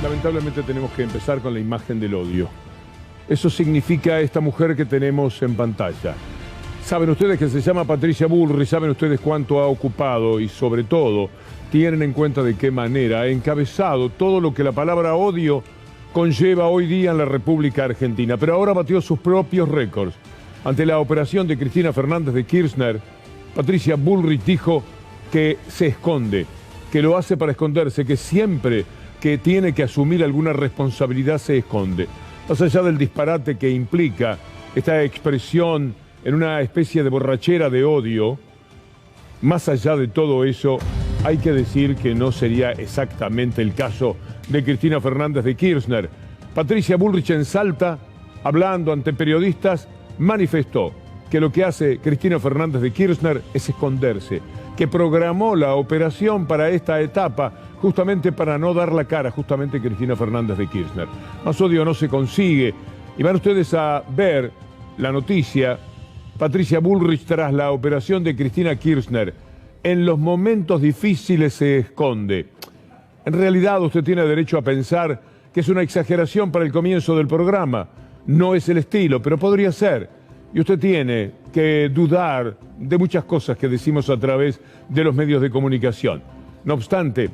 Lamentablemente tenemos que empezar con la imagen del odio. Eso significa esta mujer que tenemos en pantalla. Saben ustedes que se llama Patricia Bullrich, saben ustedes cuánto ha ocupado y sobre todo tienen en cuenta de qué manera ha encabezado todo lo que la palabra odio conlleva hoy día en la República Argentina. Pero ahora batió sus propios récords. Ante la operación de Cristina Fernández de Kirchner, Patricia Bullrich dijo que se esconde, que lo hace para esconderse, que siempre que tiene que asumir alguna responsabilidad se esconde. Más allá del disparate que implica esta expresión en una especie de borrachera de odio, más allá de todo eso, hay que decir que no sería exactamente el caso de Cristina Fernández de Kirchner. Patricia Bullrich en Salta, hablando ante periodistas, manifestó que lo que hace Cristina Fernández de Kirchner es esconderse, que programó la operación para esta etapa justamente para no dar la cara, justamente Cristina Fernández de Kirchner. Más odio no se consigue. Y van ustedes a ver la noticia, Patricia Bullrich tras la operación de Cristina Kirchner. En los momentos difíciles se esconde. En realidad usted tiene derecho a pensar que es una exageración para el comienzo del programa. No es el estilo, pero podría ser. Y usted tiene que dudar de muchas cosas que decimos a través de los medios de comunicación. No obstante,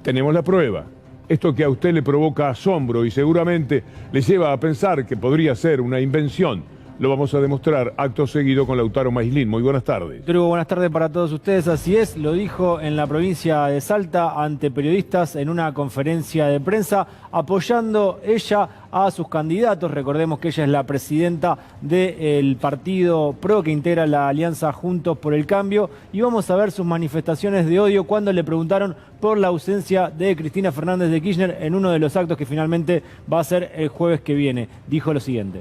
tenemos la prueba. Esto que a usted le provoca asombro y seguramente le lleva a pensar que podría ser una invención, lo vamos a demostrar acto seguido con Lautaro Maislin. Muy buenas tardes. Truco, buenas tardes para todos ustedes. Así es, lo dijo en la provincia de Salta ante periodistas en una conferencia de prensa, apoyando ella a sus candidatos. Recordemos que ella es la presidenta del partido PRO que integra la alianza Juntos por el Cambio. Y vamos a ver sus manifestaciones de odio cuando le preguntaron por la ausencia de Cristina Fernández de Kirchner en uno de los actos que finalmente va a ser el jueves que viene. Dijo lo siguiente.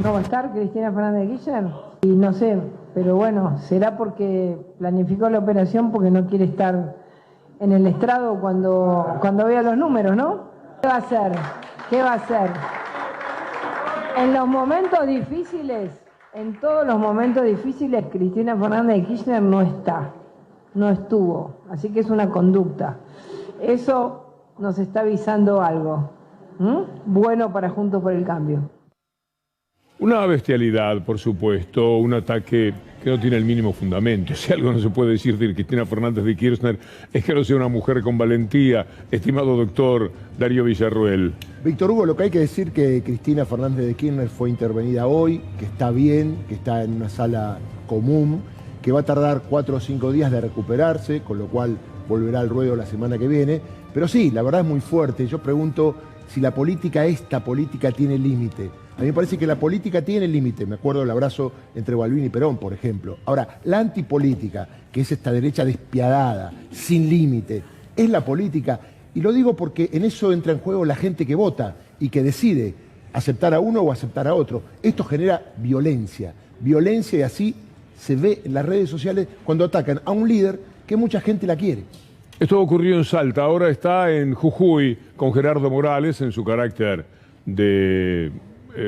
¿No va a estar Cristina Fernández de Kirchner? Y no sé, pero bueno, será porque planificó la operación porque no quiere estar en el estrado cuando vea los números, ¿no? ¿Qué va a hacer? ¿Qué va a hacer? En los momentos difíciles, en todos los momentos difíciles, Cristina Fernández de Kirchner no está, no estuvo, así que es una conducta. Eso nos está avisando algo, bueno para Juntos por el Cambio. Una bestialidad, por supuesto, un ataque que no tiene el mínimo fundamento. Si algo no se puede decir de Cristina Fernández de Kirchner es que no sea una mujer con valentía, estimado doctor Darío Villarruel. Víctor Hugo, lo que hay que decir que Cristina Fernández de Kirchner fue intervenida hoy, que está bien, que está en una sala común, que va a tardar 4 o 5 días de recuperarse, con lo cual volverá al ruedo la semana que viene. Pero sí, la verdad es muy fuerte. Yo pregunto si la política, esta política, tiene límite. A mí me parece que la política tiene límite. Me acuerdo del abrazo entre Balbín y Perón, por ejemplo. Ahora, la antipolítica, que es esta derecha despiadada, sin límite, es la política. Y lo digo porque en eso entra en juego la gente que vota y que decide aceptar a uno o aceptar a otro. Esto genera violencia. Violencia, y así se ve en las redes sociales cuando atacan a un líder que mucha gente la quiere. Esto ocurrió en Salta, ahora está en Jujuy con Gerardo Morales en su carácter de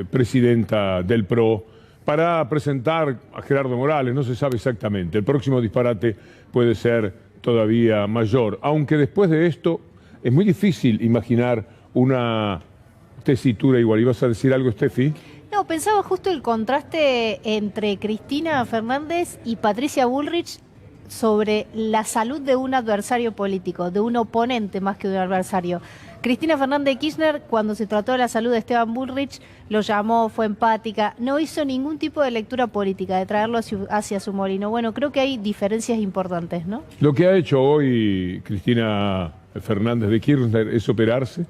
presidenta del PRO, para presentar a Gerardo Morales. No se sabe exactamente. El próximo disparate puede ser todavía mayor, aunque después de esto es muy difícil imaginar una tesitura igual. ¿Ibas a decir algo, Steffi? No, pensaba justo el contraste entre Cristina Fernández y Patricia Bullrich sobre la salud de un adversario político, de un oponente más que de un adversario. Cristina Fernández de Kirchner, cuando se trató de la salud de Esteban Bullrich, lo llamó, fue empática, no hizo ningún tipo de lectura política, de traerlo hacia su molino. Bueno, creo que hay diferencias importantes, ¿no? Lo que ha hecho hoy Cristina Fernández de Kirchner es operarse,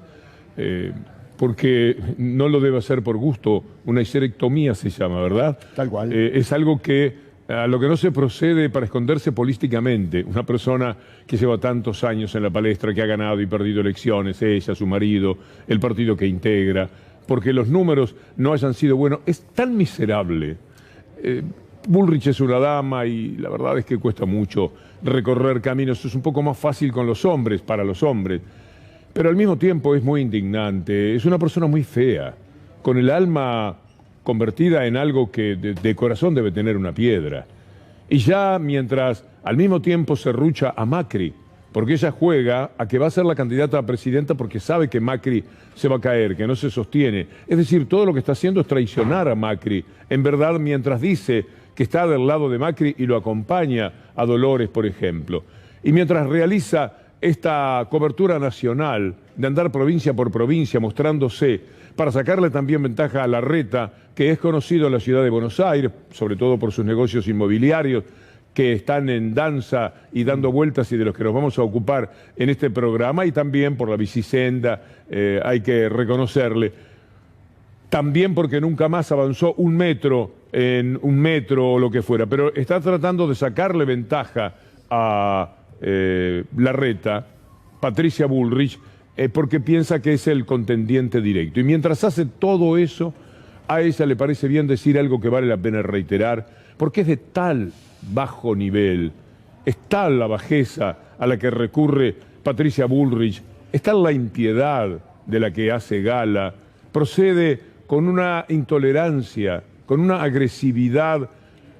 porque no lo debe hacer por gusto, una histerectomía se llama, ¿verdad? Tal cual. Es algo que a lo que no se procede para esconderse políticamente. Una persona que lleva tantos años en la palestra, que ha ganado y perdido elecciones, ella, su marido, el partido que integra, porque los números no hayan sido buenos, es tan miserable. Bullrich es una dama y la verdad es que cuesta mucho recorrer caminos. Es un poco más fácil con los hombres, para los hombres, pero al mismo tiempo es muy indignante. Es una persona muy fea, con el alma convertida en algo que de corazón debe tener una piedra. Y ya mientras al mismo tiempo serrucha a Macri, porque ella juega a que va a ser la candidata a presidenta porque sabe que Macri se va a caer, que no se sostiene. Es decir, todo lo que está haciendo es traicionar a Macri. En verdad, mientras dice que está del lado de Macri y lo acompaña a Dolores, por ejemplo. Y mientras realiza esta cobertura nacional de andar provincia por provincia mostrándose para sacarle también ventaja a Larreta, que es conocido en la ciudad de Buenos Aires, sobre todo por sus negocios inmobiliarios, que están en danza y dando vueltas y de los que nos vamos a ocupar en este programa, y también por la bicisenda, hay que reconocerle. También porque nunca más avanzó un metro en un metro o lo que fuera, pero está tratando de sacarle ventaja a Larreta, Patricia Bullrich, porque piensa que es el contendiente directo. Y mientras hace todo eso, a ella le parece bien decir algo que vale la pena reiterar, porque es de tal bajo nivel, es tal la bajeza a la que recurre Patricia Bullrich, es tal la impiedad de la que hace gala, procede con una intolerancia, con una agresividad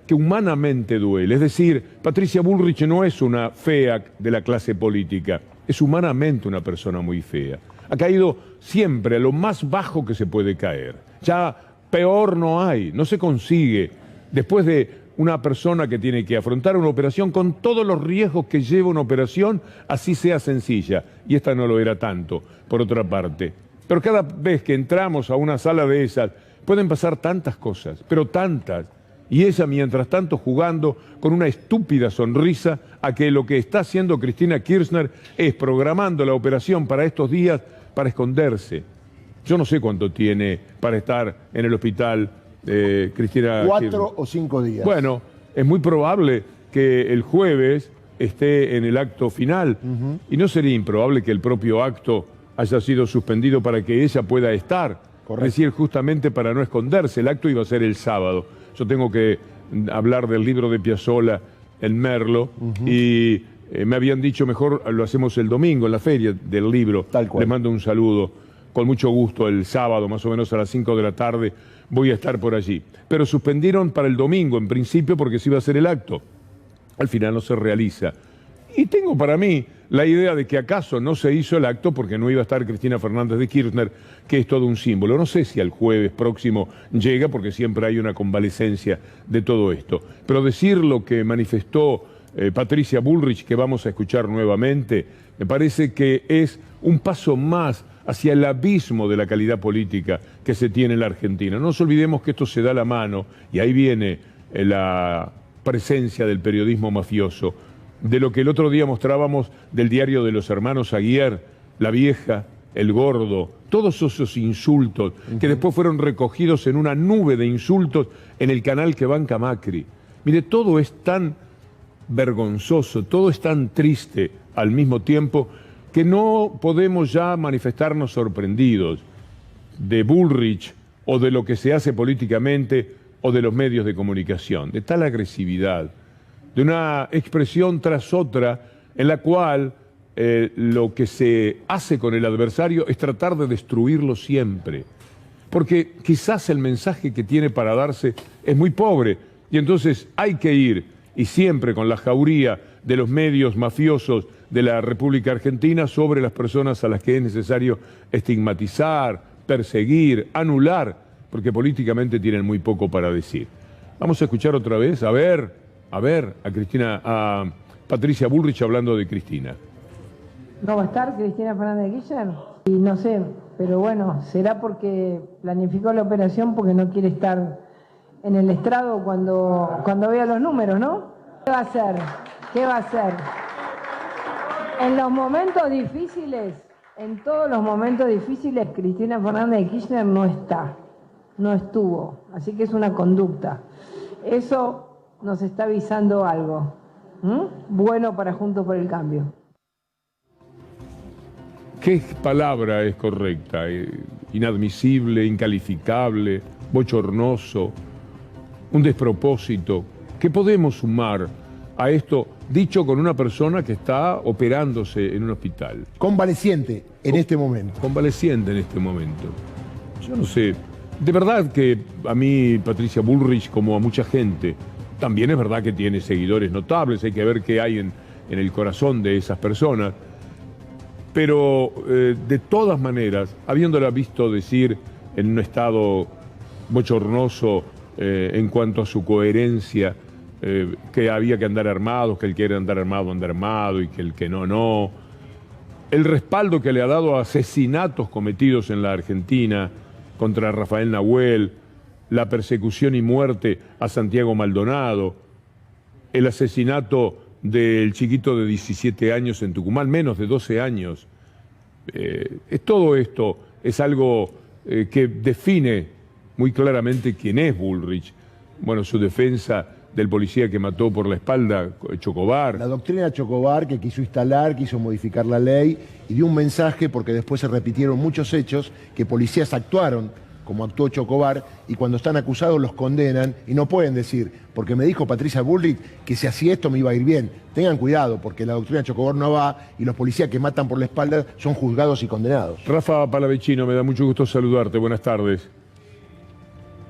que humanamente duele. Es decir, Patricia Bullrich no es una fea de la clase política, es humanamente una persona muy fea. Ha caído siempre a lo más bajo que se puede caer. Ya peor no hay, no se consigue. Después de una persona que tiene que afrontar una operación con todos los riesgos que lleva una operación, así sea sencilla. Y esta no lo era tanto, por otra parte. Pero cada vez que entramos a una sala de esas, pueden pasar tantas cosas, pero tantas. Y ella, mientras tanto, jugando con una estúpida sonrisa a que lo que está haciendo Cristina Kirchner es programando la operación para estos días para esconderse. Yo no sé cuánto tiene para estar en el hospital Cristina Kirchner. 4 o 5 días. Bueno, es muy probable que el jueves esté en el acto final. Y no sería improbable que el propio acto haya sido suspendido para que ella pueda estar. Correcto. Es decir, justamente para no esconderse. El acto iba a ser el sábado. Yo tengo que hablar del libro de Piazzolla, El Merlo, y me habían dicho mejor lo hacemos el domingo en la feria del libro. Tal cual. Les mando un saludo. Con mucho gusto el sábado, más o menos a las 5 de la tarde, voy a estar por allí. Pero suspendieron para el domingo, en principio, porque se iba a hacer el acto. Al final no se realiza. Y tengo para mí la idea de que acaso no se hizo el acto porque no iba a estar Cristina Fernández de Kirchner, que es todo un símbolo. No sé si al jueves próximo llega, porque siempre hay una convalecencia de todo esto. Pero decir lo que manifestó Patricia Bullrich, que vamos a escuchar nuevamente, me parece que es un paso más hacia el abismo de la calidad política que se tiene en la Argentina. No nos olvidemos que esto se da la mano, y ahí viene la presencia del periodismo mafioso, de lo que el otro día mostrábamos del diario de los hermanos Aguiar, La Vieja, El Gordo, todos esos insultos que después fueron recogidos en una nube de insultos en el canal que banca Macri. Mire, todo es tan vergonzoso, todo es tan triste al mismo tiempo, que no podemos ya manifestarnos sorprendidos de Bullrich o de lo que se hace políticamente o de los medios de comunicación, de tal agresividad, de una expresión tras otra en la cual lo que se hace con el adversario es tratar de destruirlo siempre. Porque quizás el mensaje que tiene para darse es muy pobre, y entonces hay que ir, y siempre con la jauría de los medios mafiosos de la República Argentina, sobre las personas a las que es necesario estigmatizar, perseguir, anular, porque políticamente tienen muy poco para decir. Vamos a escuchar otra vez, a ver a Patricia Bullrich hablando de Cristina. ¿No va a estar Cristina Fernández de Kirchner? Y no sé, pero bueno, será porque planificó la operación porque no quiere estar en el estrado cuando vea los números, ¿no? ¿Qué va a hacer? ¿Qué va a hacer? En los momentos difíciles, en todos los momentos difíciles, Cristina Fernández de Kirchner no está, no estuvo, así que es una conducta. Eso nos está avisando algo bueno para Juntos por el Cambio. ¿Qué palabra es correcta? Inadmisible, incalificable, bochornoso, un despropósito. ¿Qué podemos sumar a esto dicho con una persona que está operándose en un hospital? Convaleciente en este momento. Convaleciente en este momento. Yo no sé. De verdad que a mí, Patricia Bullrich, como a mucha gente, también es verdad que tiene seguidores notables. Hay que ver qué hay en el corazón de esas personas. Pero de todas maneras, habiéndola visto decir en un estado bochornoso en cuanto a su coherencia, que había que andar armados, que el que quiere andar armado y que el que no. El respaldo que le ha dado a asesinatos cometidos en la Argentina contra Rafael Nahuel, la persecución y muerte a Santiago Maldonado, el asesinato del chiquito de 17 años en Tucumán, menos de 12 años. Todo esto es algo que define muy claramente quién es Bullrich. Bueno, su defensa del policía que mató por la espalda, Chocobar. La doctrina Chocobar que quiso instalar, quiso modificar la ley y dio un mensaje porque después se repitieron muchos hechos que policías actuaron como actuó Chocobar y cuando están acusados los condenan y no pueden decir, porque me dijo Patricia Bullrich que si hacía esto me iba a ir bien. Tengan cuidado porque la doctrina Chocobar no va y los policías que matan por la espalda son juzgados y condenados. Rafa Palavecino, me da mucho gusto saludarte. Buenas tardes.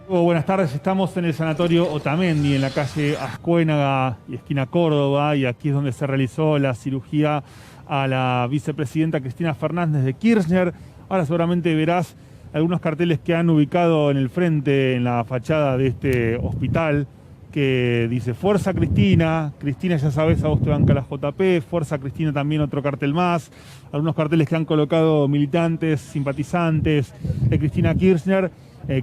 Buenas tardes, estamos en el sanatorio Otamendi, en la calle Ascuénaga y esquina Córdoba, y aquí es donde se realizó la cirugía a la vicepresidenta Cristina Fernández de Kirchner. Ahora seguramente verás algunos carteles que han ubicado en el frente, en la fachada de este hospital, que dice Fuerza Cristina, Cristina ya sabes, a vos te banca la JP, Fuerza Cristina también otro cartel más, algunos carteles que han colocado militantes, simpatizantes de Cristina Kirchner,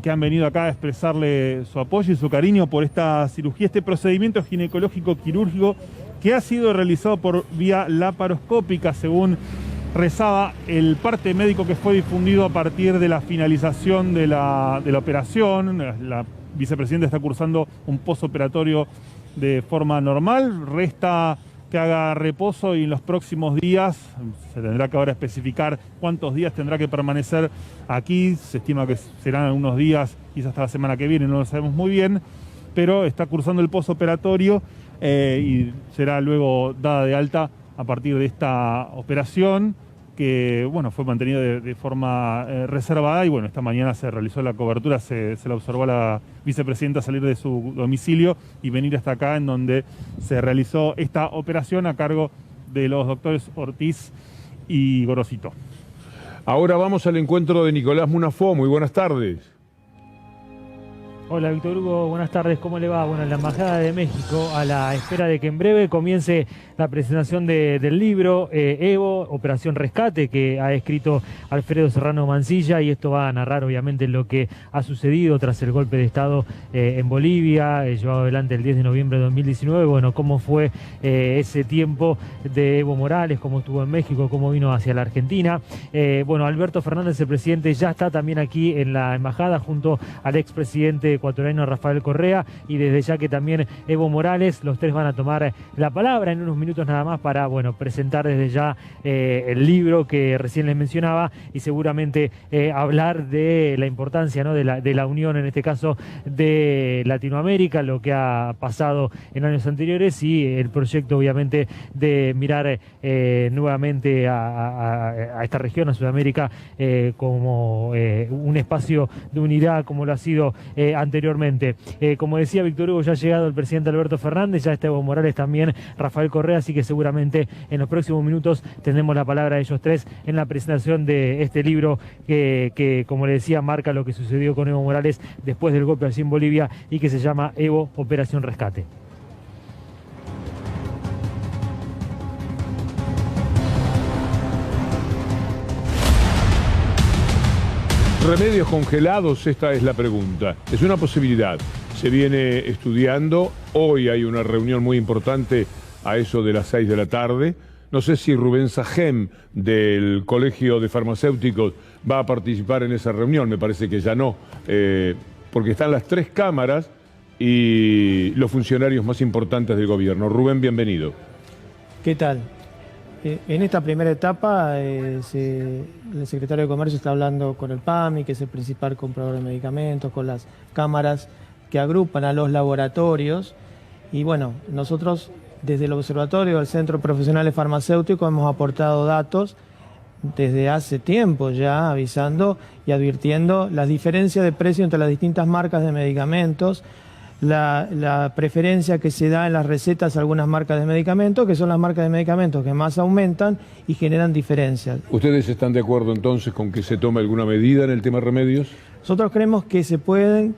que han venido acá a expresarle su apoyo y su cariño por esta cirugía, este procedimiento ginecológico quirúrgico que ha sido realizado por vía laparoscópica, según rezaba el parte médico que fue difundido a partir de la finalización de la operación. La vicepresidenta está cursando un postoperatorio de forma normal, resta que haga reposo y en los próximos días se tendrá que ahora especificar cuántos días tendrá que permanecer aquí. Se estima que serán algunos días, quizás hasta la semana que viene, no lo sabemos muy bien, pero está cursando el postoperatorio y será luego dada de alta a partir de esta operación que bueno, fue mantenida de forma reservada y bueno, esta mañana se realizó la cobertura, se la observó a la vicepresidenta salir de su domicilio y venir hasta acá en donde se realizó esta operación a cargo de los doctores Ortiz y Gorosito. Ahora vamos al encuentro de Nicolás Munafó. Muy buenas tardes. Hola Víctor Hugo, buenas tardes, ¿cómo le va? Bueno, en la Embajada de México, a la espera de que en breve comience la presentación del libro Evo, Operación Rescate, que ha escrito Alfredo Serrano Mancilla, y esto va a narrar obviamente lo que ha sucedido tras el golpe de Estado en Bolivia, llevado adelante el 10 de noviembre de 2019, bueno, cómo fue ese tiempo de Evo Morales, cómo estuvo en México, cómo vino hacia la Argentina. Bueno, Alberto Fernández, el presidente, ya está también aquí en la Embajada junto al expresidente ecuatoriano Rafael Correa, y desde ya que también Evo Morales, los tres van a tomar la palabra en unos minutos nada más para, bueno, presentar desde ya el libro que recién les mencionaba y seguramente hablar de la importancia, ¿no?, de la unión, en este caso de Latinoamérica, lo que ha pasado en años anteriores y el proyecto obviamente de mirar nuevamente a esta región, a Sudamérica, como un espacio de unidad como lo ha sido anteriormente. Como decía Víctor Hugo, ya ha llegado el presidente Alberto Fernández, ya está Evo Morales también, Rafael Correa, así que seguramente en los próximos minutos tendremos la palabra de ellos tres en la presentación de este libro que, como le decía, marca lo que sucedió con Evo Morales después del golpe allí en Bolivia y que se llama Evo, Operación Rescate. Remedios congelados, esta es la pregunta. Es una posibilidad. Se viene estudiando. Hoy hay una reunión muy importante a eso de las 6 de la tarde. No sé si Rubén Sajem del Colegio de Farmacéuticos va a participar en esa reunión. Me parece que ya no, porque están las tres cámaras y los funcionarios más importantes del gobierno. Rubén, bienvenido. ¿Qué tal? En esta primera etapa, el secretario de Comercio está hablando con el PAMI, que es el principal comprador de medicamentos, con las cámaras que agrupan a los laboratorios. Y bueno, nosotros desde el Observatorio del Centro Profesional de Farmacéutico hemos aportado datos desde hace tiempo ya, avisando y advirtiendo las diferencias de precio entre las distintas marcas de medicamentos, la preferencia que se da en las recetas a algunas marcas de medicamentos, que son las marcas de medicamentos que más aumentan y generan diferencias. ¿Ustedes están de acuerdo entonces con que se tome alguna medida en el tema remedios? Nosotros creemos que se pueden,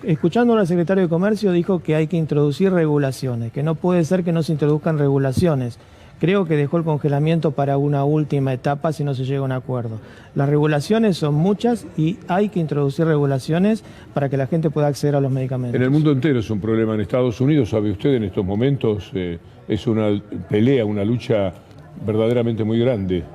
escuchando al secretario de Comercio, dijo que hay que introducir regulaciones, que no puede ser que no se introduzcan regulaciones. Creo que dejó el congelamiento para una última etapa si no se llega a un acuerdo. Las regulaciones son muchas y hay que introducir regulaciones para que la gente pueda acceder a los medicamentos. En el mundo entero es un problema. En Estados Unidos, sabe usted, en estos momentos es una pelea, una lucha verdaderamente muy grande.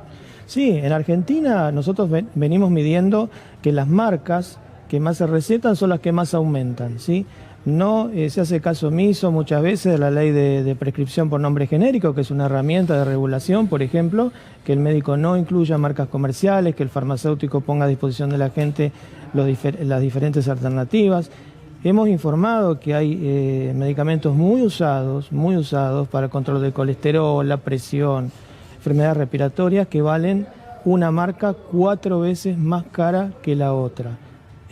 Sí, en Argentina nosotros venimos midiendo que las marcas que más se recetan son las que más aumentan, ¿sí? No se hace caso omiso muchas veces de la ley de prescripción por nombre genérico, que es una herramienta de regulación, por ejemplo, que el médico no incluya marcas comerciales, que el farmacéutico ponga a disposición de la gente las diferentes alternativas. Hemos informado que hay medicamentos muy usados para el control del colesterol, la presión, enfermedades respiratorias, que valen una marca 4 veces más cara que la otra.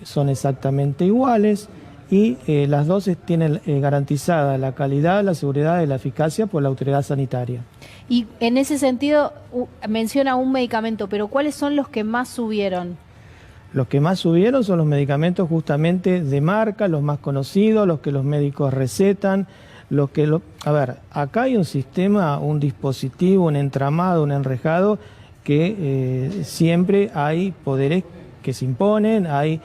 Son exactamente iguales y las dos tienen garantizada la calidad, la seguridad y la eficacia por la autoridad sanitaria. Y en ese sentido menciona un medicamento, pero ¿cuáles son los que más subieron? Los que más subieron son los medicamentos justamente de marca, los más conocidos, los que los médicos recetan, A ver, acá hay un sistema, un dispositivo, un entramado, un enrejado, que siempre hay poderes que se imponen, hay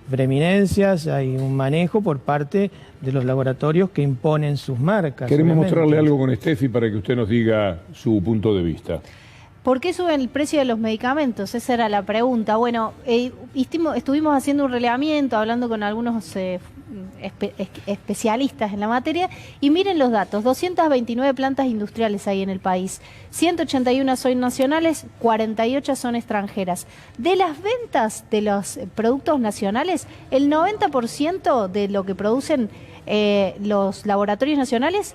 preeminencias, hay un manejo por parte de los laboratorios que imponen sus marcas. Queremos obviamente. mostrarle algo con Steffi para que usted nos diga su punto de vista. ¿Por qué suben el precio de los medicamentos? Esa era la pregunta. Bueno, estuvimos haciendo un relevamiento, hablando con algunos especialistas en la materia, y miren los datos: 229 plantas industriales hay en el país, 181 son nacionales, 48 son extranjeras. De las ventas de los productos nacionales, el 90% de lo que producen los laboratorios nacionales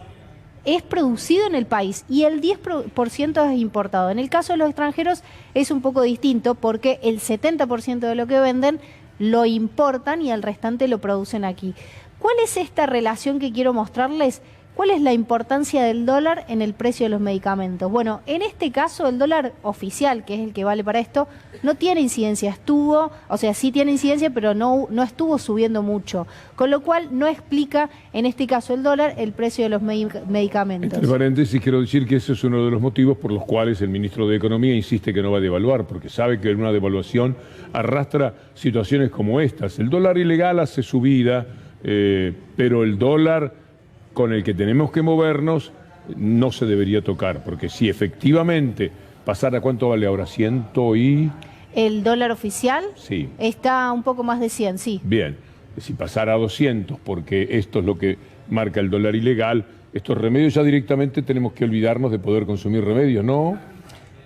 es producido en el país y el 10% es importado. En el caso de los extranjeros es un poco distinto, porque el 70% de lo que venden lo importan y el restante lo producen aquí. ¿Cuál es esta relación que quiero mostrarles? ¿Cuál es la importancia del dólar en el precio de los medicamentos? Bueno, en este caso el dólar oficial, que es el que vale para esto, no tiene incidencia. Sí tiene incidencia, pero no estuvo subiendo mucho. Con lo cual no explica, en este caso el dólar, el precio de los medicamentos. Entre paréntesis, quiero decir que ese es uno de los motivos por los cuales el ministro de Economía insiste que no va a devaluar, porque sabe que una devaluación arrastra situaciones como estas. El dólar ilegal hace subida, pero el dólar con el que tenemos que movernos no se debería tocar, porque si efectivamente pasara, ¿cuánto vale ahora? 100 y... ¿El dólar oficial? Sí. Está un poco más de 100, sí. Bien, si pasara a 200, porque esto es lo que marca el dólar ilegal, estos remedios ya directamente tenemos que olvidarnos de poder consumir remedios, ¿no?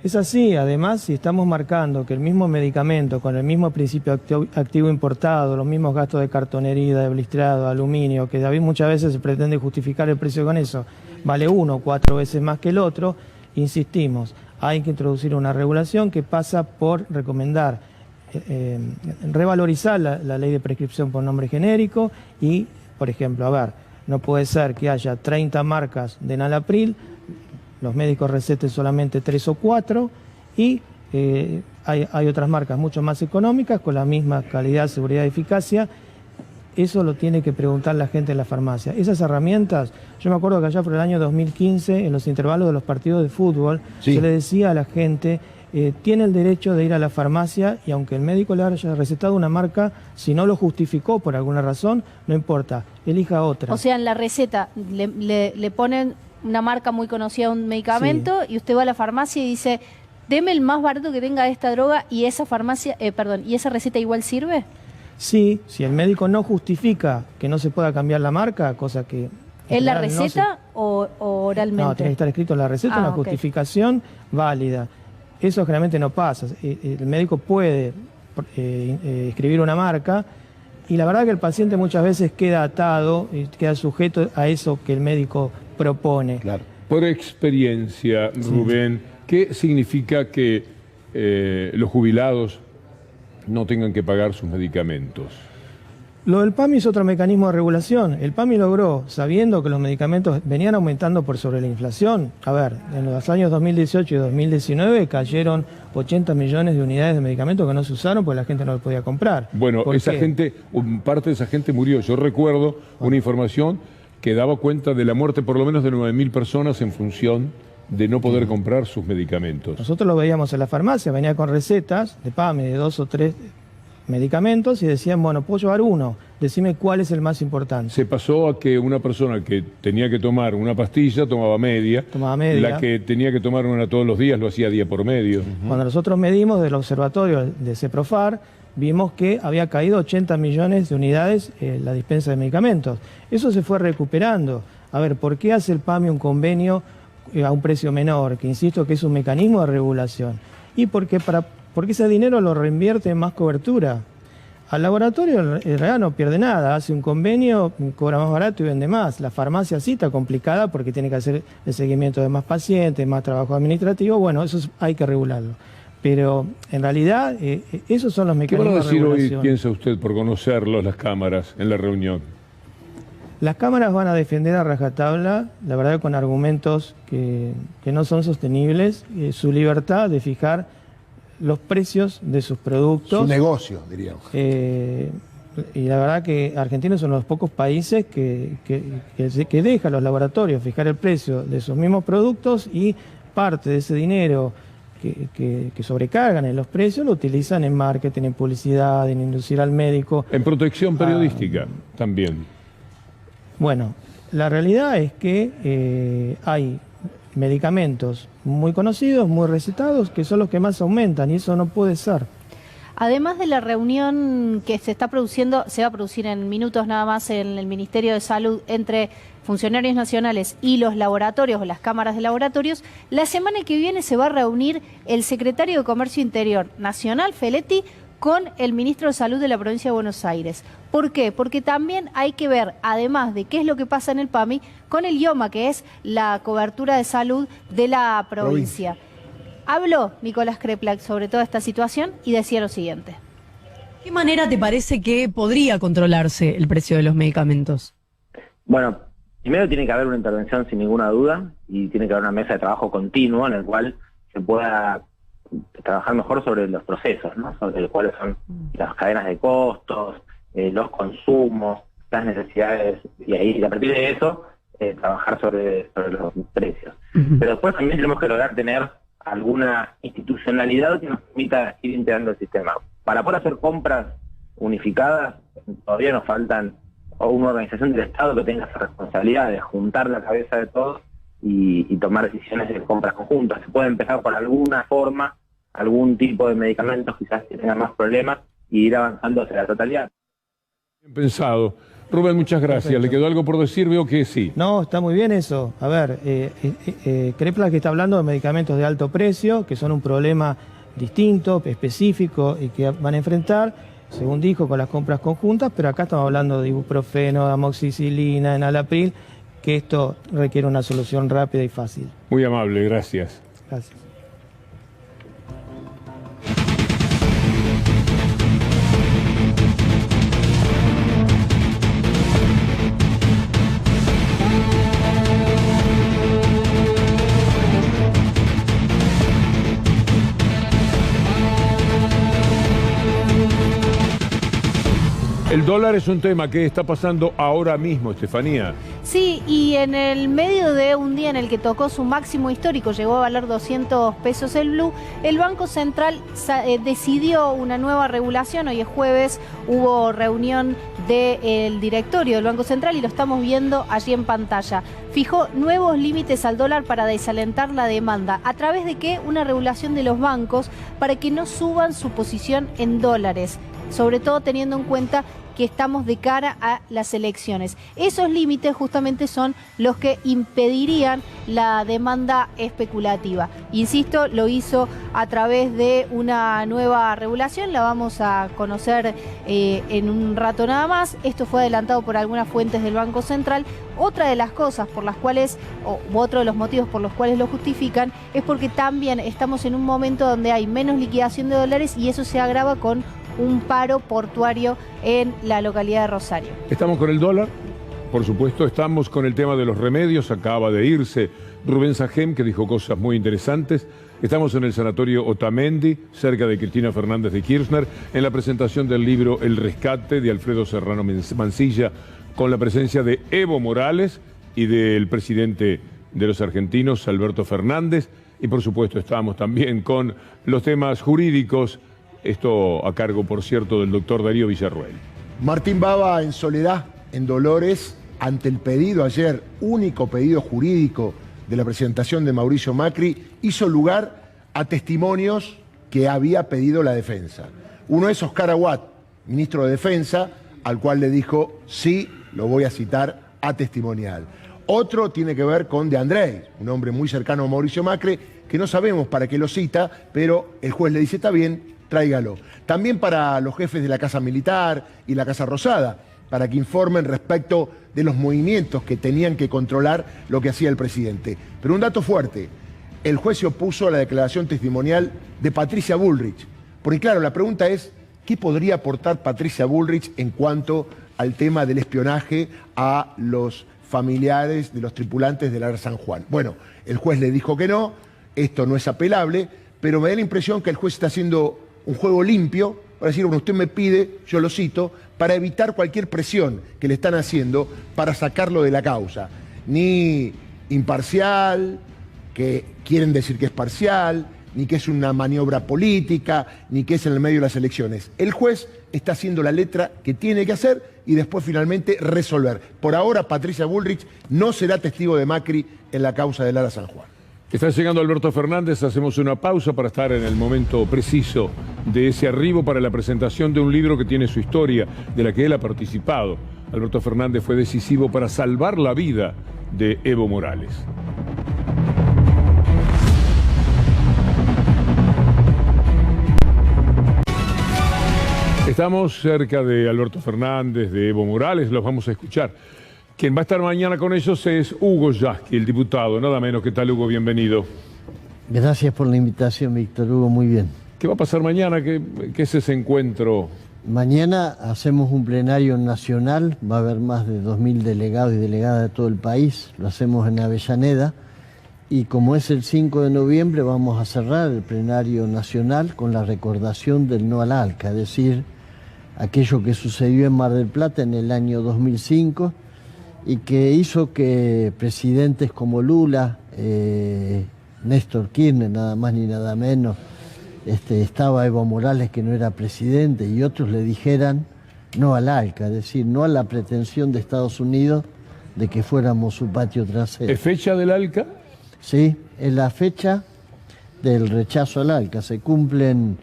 Es así. Además, si estamos marcando que el mismo medicamento con el mismo principio activo importado, los mismos gastos de cartonería, de blistrado, aluminio, que muchas veces se pretende justificar el precio con eso, vale 1 o 4 veces más que el otro, insistimos, hay que introducir una regulación que pasa por recomendar revalorizar la ley de prescripción por nombre genérico y, por ejemplo, no puede ser que haya 30 marcas de Enalapril, los médicos receten solamente 3 o 4 y hay otras marcas mucho más económicas con la misma calidad, seguridad y eficacia. Eso lo tiene que preguntar la gente en la farmacia. Esas herramientas, yo me acuerdo que allá por el año 2015, en los intervalos de los partidos de fútbol, se le decía a la gente, tiene el derecho de ir a la farmacia y aunque el médico le haya recetado una marca, si no lo justificó por alguna razón, no importa, elija otra. O sea, en la receta le ponen una marca muy conocida a un medicamento, sí, y usted va a la farmacia y dice, deme el más barato que tenga de esta droga, y esa ¿y esa receta igual sirve? Sí, si el médico no justifica que no se pueda cambiar la marca, cosa que... ¿En la receta o oralmente? No, tiene que estar escrito en la receta una justificación válida. Eso generalmente no pasa. El médico puede escribir una marca y la verdad que el paciente muchas veces queda atado y queda sujeto a eso que el médico propone. Claro. Por experiencia, Rubén, ¿qué significa que los jubilados no tengan que pagar sus medicamentos? Lo del PAMI es otro mecanismo de regulación. El PAMI logró, sabiendo que los medicamentos venían aumentando por sobre la inflación, a ver, en los años 2018 y 2019 cayeron 80 millones de unidades de medicamentos que no se usaron porque la gente no los podía comprar. Bueno, ¿Por esa qué? gente, parte de esa gente murió. Yo recuerdo una información que daba cuenta de la muerte por lo menos de 9.000 personas en función de no poder comprar sus medicamentos. Nosotros lo veíamos en la farmacia, venía con recetas de PAMI de 2 o 3 medicamentos y decían, bueno, puedo llevar uno, decime cuál es el más importante. Se pasó a que una persona que tenía que tomar una pastilla tomaba media, la que tenía que tomar una todos los días lo hacía día por medio. Cuando nosotros medimos del observatorio de CEPROFAR, vimos que había caído 80 millones de unidades la dispensa de medicamentos. Eso se fue recuperando. A ver, ¿por qué hace el PAMI un convenio a un precio menor? Que insisto que es un mecanismo de regulación. Y porque ese dinero lo reinvierte en más cobertura. Al laboratorio en realidad no pierde nada, hace un convenio, cobra más barato y vende más. La farmacia sí está complicada porque tiene que hacer el seguimiento de más pacientes, más trabajo administrativo, bueno, eso hay que regularlo. Pero en realidad esos son los ¿Qué van a mecanismos de decir hoy, regulación. piensa usted, por conocerlos, las cámaras, en la reunión? Las cámaras van a defender a rajatabla, la verdad con argumentos que no son sostenibles, su libertad de fijar los precios de sus productos. Su negocio, diríamos. Y la verdad que Argentina es uno de los pocos países que deja a los laboratorios fijar el precio de sus mismos productos y parte de ese dinero que sobrecargan en los precios lo utilizan en marketing, en publicidad, en inducir al médico. En protección periodística también. Bueno, la realidad es que hay medicamentos muy conocidos, muy recetados, que son los que más aumentan y eso no puede ser. Además de la reunión que se está produciendo, se va a producir en minutos nada más en el Ministerio de Salud entre funcionarios nacionales y los laboratorios o las cámaras de laboratorios, la semana que viene se va a reunir el secretario de Comercio Interior Nacional, Feletti, con el ministro de Salud de la provincia de Buenos Aires. ¿Por qué? Porque también hay que ver, además de qué es lo que pasa en el PAMI, con el IOMA, que es la cobertura de salud de la provincia. Habló Nicolás Kreplak sobre toda esta situación y decía lo siguiente. ¿De qué manera te parece que podría controlarse el precio de los medicamentos? Bueno, primero tiene que haber una intervención sin ninguna duda y tiene que haber una mesa de trabajo continuo en el cual se pueda trabajar mejor sobre los procesos, ¿no? Sobre cuáles son las cadenas de costos, los consumos, las necesidades, y ahí a partir de eso trabajar sobre los precios. Pero después también tenemos que lograr tener alguna institucionalidad que nos permita ir integrando el sistema. Para poder hacer compras unificadas, todavía nos faltan una organización del Estado que tenga esa responsabilidad de juntar la cabeza de todos y tomar decisiones de compras conjuntas. Se puede empezar por alguna forma, algún tipo de medicamentos quizás que tengan más problemas y ir avanzando hacia la totalidad. Bien pensado. Rubén, muchas gracias. Perfecto. ¿Le quedó algo por decir? Veo que sí. No, está muy bien eso. A ver, Kreplak está hablando de medicamentos de alto precio, que son un problema distinto, específico y que van a enfrentar, según dijo, con las compras conjuntas, pero acá estamos hablando de ibuprofeno, de amoxicilina, enalapril, que esto requiere una solución rápida y fácil. Muy amable, gracias. Gracias. El dólar es un tema que está pasando ahora mismo, Estefanía. Sí, y en el medio de un día en el que tocó su máximo histórico, llegó a valer 200 pesos el blue, el Banco Central decidió una nueva regulación. Hoy es jueves, hubo reunión del directorio del Banco Central y lo estamos viendo allí en pantalla. Fijó nuevos límites al dólar para desalentar la demanda. ¿A través de qué? Una regulación de los bancos para que no suban su posición en dólares, sobre todo teniendo en cuenta que estamos de cara a las elecciones. Esos límites justamente son los que impedirían la demanda especulativa. Insisto, lo hizo a través de una nueva regulación, la vamos a conocer en un rato nada más. Esto fue adelantado por algunas fuentes del Banco Central. Otra de las cosas por las cuales, o otro de los motivos por los cuales lo justifican, es porque también estamos en un momento donde hay menos liquidación de dólares y eso se agrava con un paro portuario en la localidad de Rosario. Estamos con el dólar, por supuesto, estamos con el tema de los remedios, acaba de irse Rubén Sajem, que dijo cosas muy interesantes. Estamos en el sanatorio Otamendi, cerca de Cristina Fernández de Kirchner, en la presentación del libro El Rescate de Alfredo Serrano Mancilla, con la presencia de Evo Morales y del presidente de los argentinos, Alberto Fernández, y por supuesto estamos también con los temas jurídicos, esto a cargo, por cierto, del doctor Darío Villarruel. Martín Baba en soledad, en Dolores, ante el pedido ayer, único pedido jurídico de la presentación de Mauricio Macri, hizo lugar a testimonios que había pedido la defensa. Uno es Oscar Aguad, ministro de Defensa, al cual le dijo, sí, lo voy a citar a testimonial. Otro tiene que ver con De Andrés, un hombre muy cercano a Mauricio Macri, que no sabemos para qué lo cita, pero el juez le dice, está bien, tráigalo. También para los jefes de la Casa Militar y la Casa Rosada, para que informen respecto de los movimientos que tenían que controlar lo que hacía el presidente. Pero un dato fuerte, el juez se opuso a la declaración testimonial de Patricia Bullrich, porque claro, la pregunta es, ¿qué podría aportar Patricia Bullrich en cuanto al tema del espionaje a los familiares de los tripulantes del ARA San Juan? Bueno, el juez le dijo que no, esto no es apelable, pero me da la impresión que el juez está haciendo un juego limpio, para decir, bueno, usted me pide, yo lo cito, para evitar cualquier presión que le están haciendo para sacarlo de la causa. Ni imparcial, que quieren decir que es parcial, ni que es una maniobra política, ni que es en el medio de las elecciones. El juez está haciendo la letra que tiene que hacer y después finalmente resolver. Por ahora, Patricia Bullrich no será testigo de Macri en la causa del ARA San Juan. Está llegando Alberto Fernández, hacemos una pausa para estar en el momento preciso de ese arribo para la presentación de un libro que tiene su historia, de la que él ha participado. Alberto Fernández fue decisivo para salvar la vida de Evo Morales. Estamos cerca de Alberto Fernández, de Evo Morales, los vamos a escuchar. Quien va a estar mañana con ellos es Hugo Yasky, el diputado, nada menos. ¿Qué tal, Hugo? Bienvenido. Gracias por la invitación, Víctor Hugo, muy bien. ¿Qué va a pasar mañana? ¿Qué es ese encuentro? Mañana hacemos un plenario nacional, va a haber más de 2.000 delegados y delegadas de todo el país, lo hacemos en Avellaneda, y como es el 5 de noviembre vamos a cerrar el plenario nacional con la recordación del no al ALCA, es decir, aquello que sucedió en Mar del Plata en el año 2005, y que hizo que presidentes como Lula, Néstor Kirchner, nada más ni nada menos, estaba Evo Morales, que no era presidente, y otros le dijeran no al ALCA, es decir, no a la pretensión de Estados Unidos de que fuéramos su patio trasero. ¿Es fecha del ALCA? Sí, es la fecha del rechazo al ALCA. Se cumplen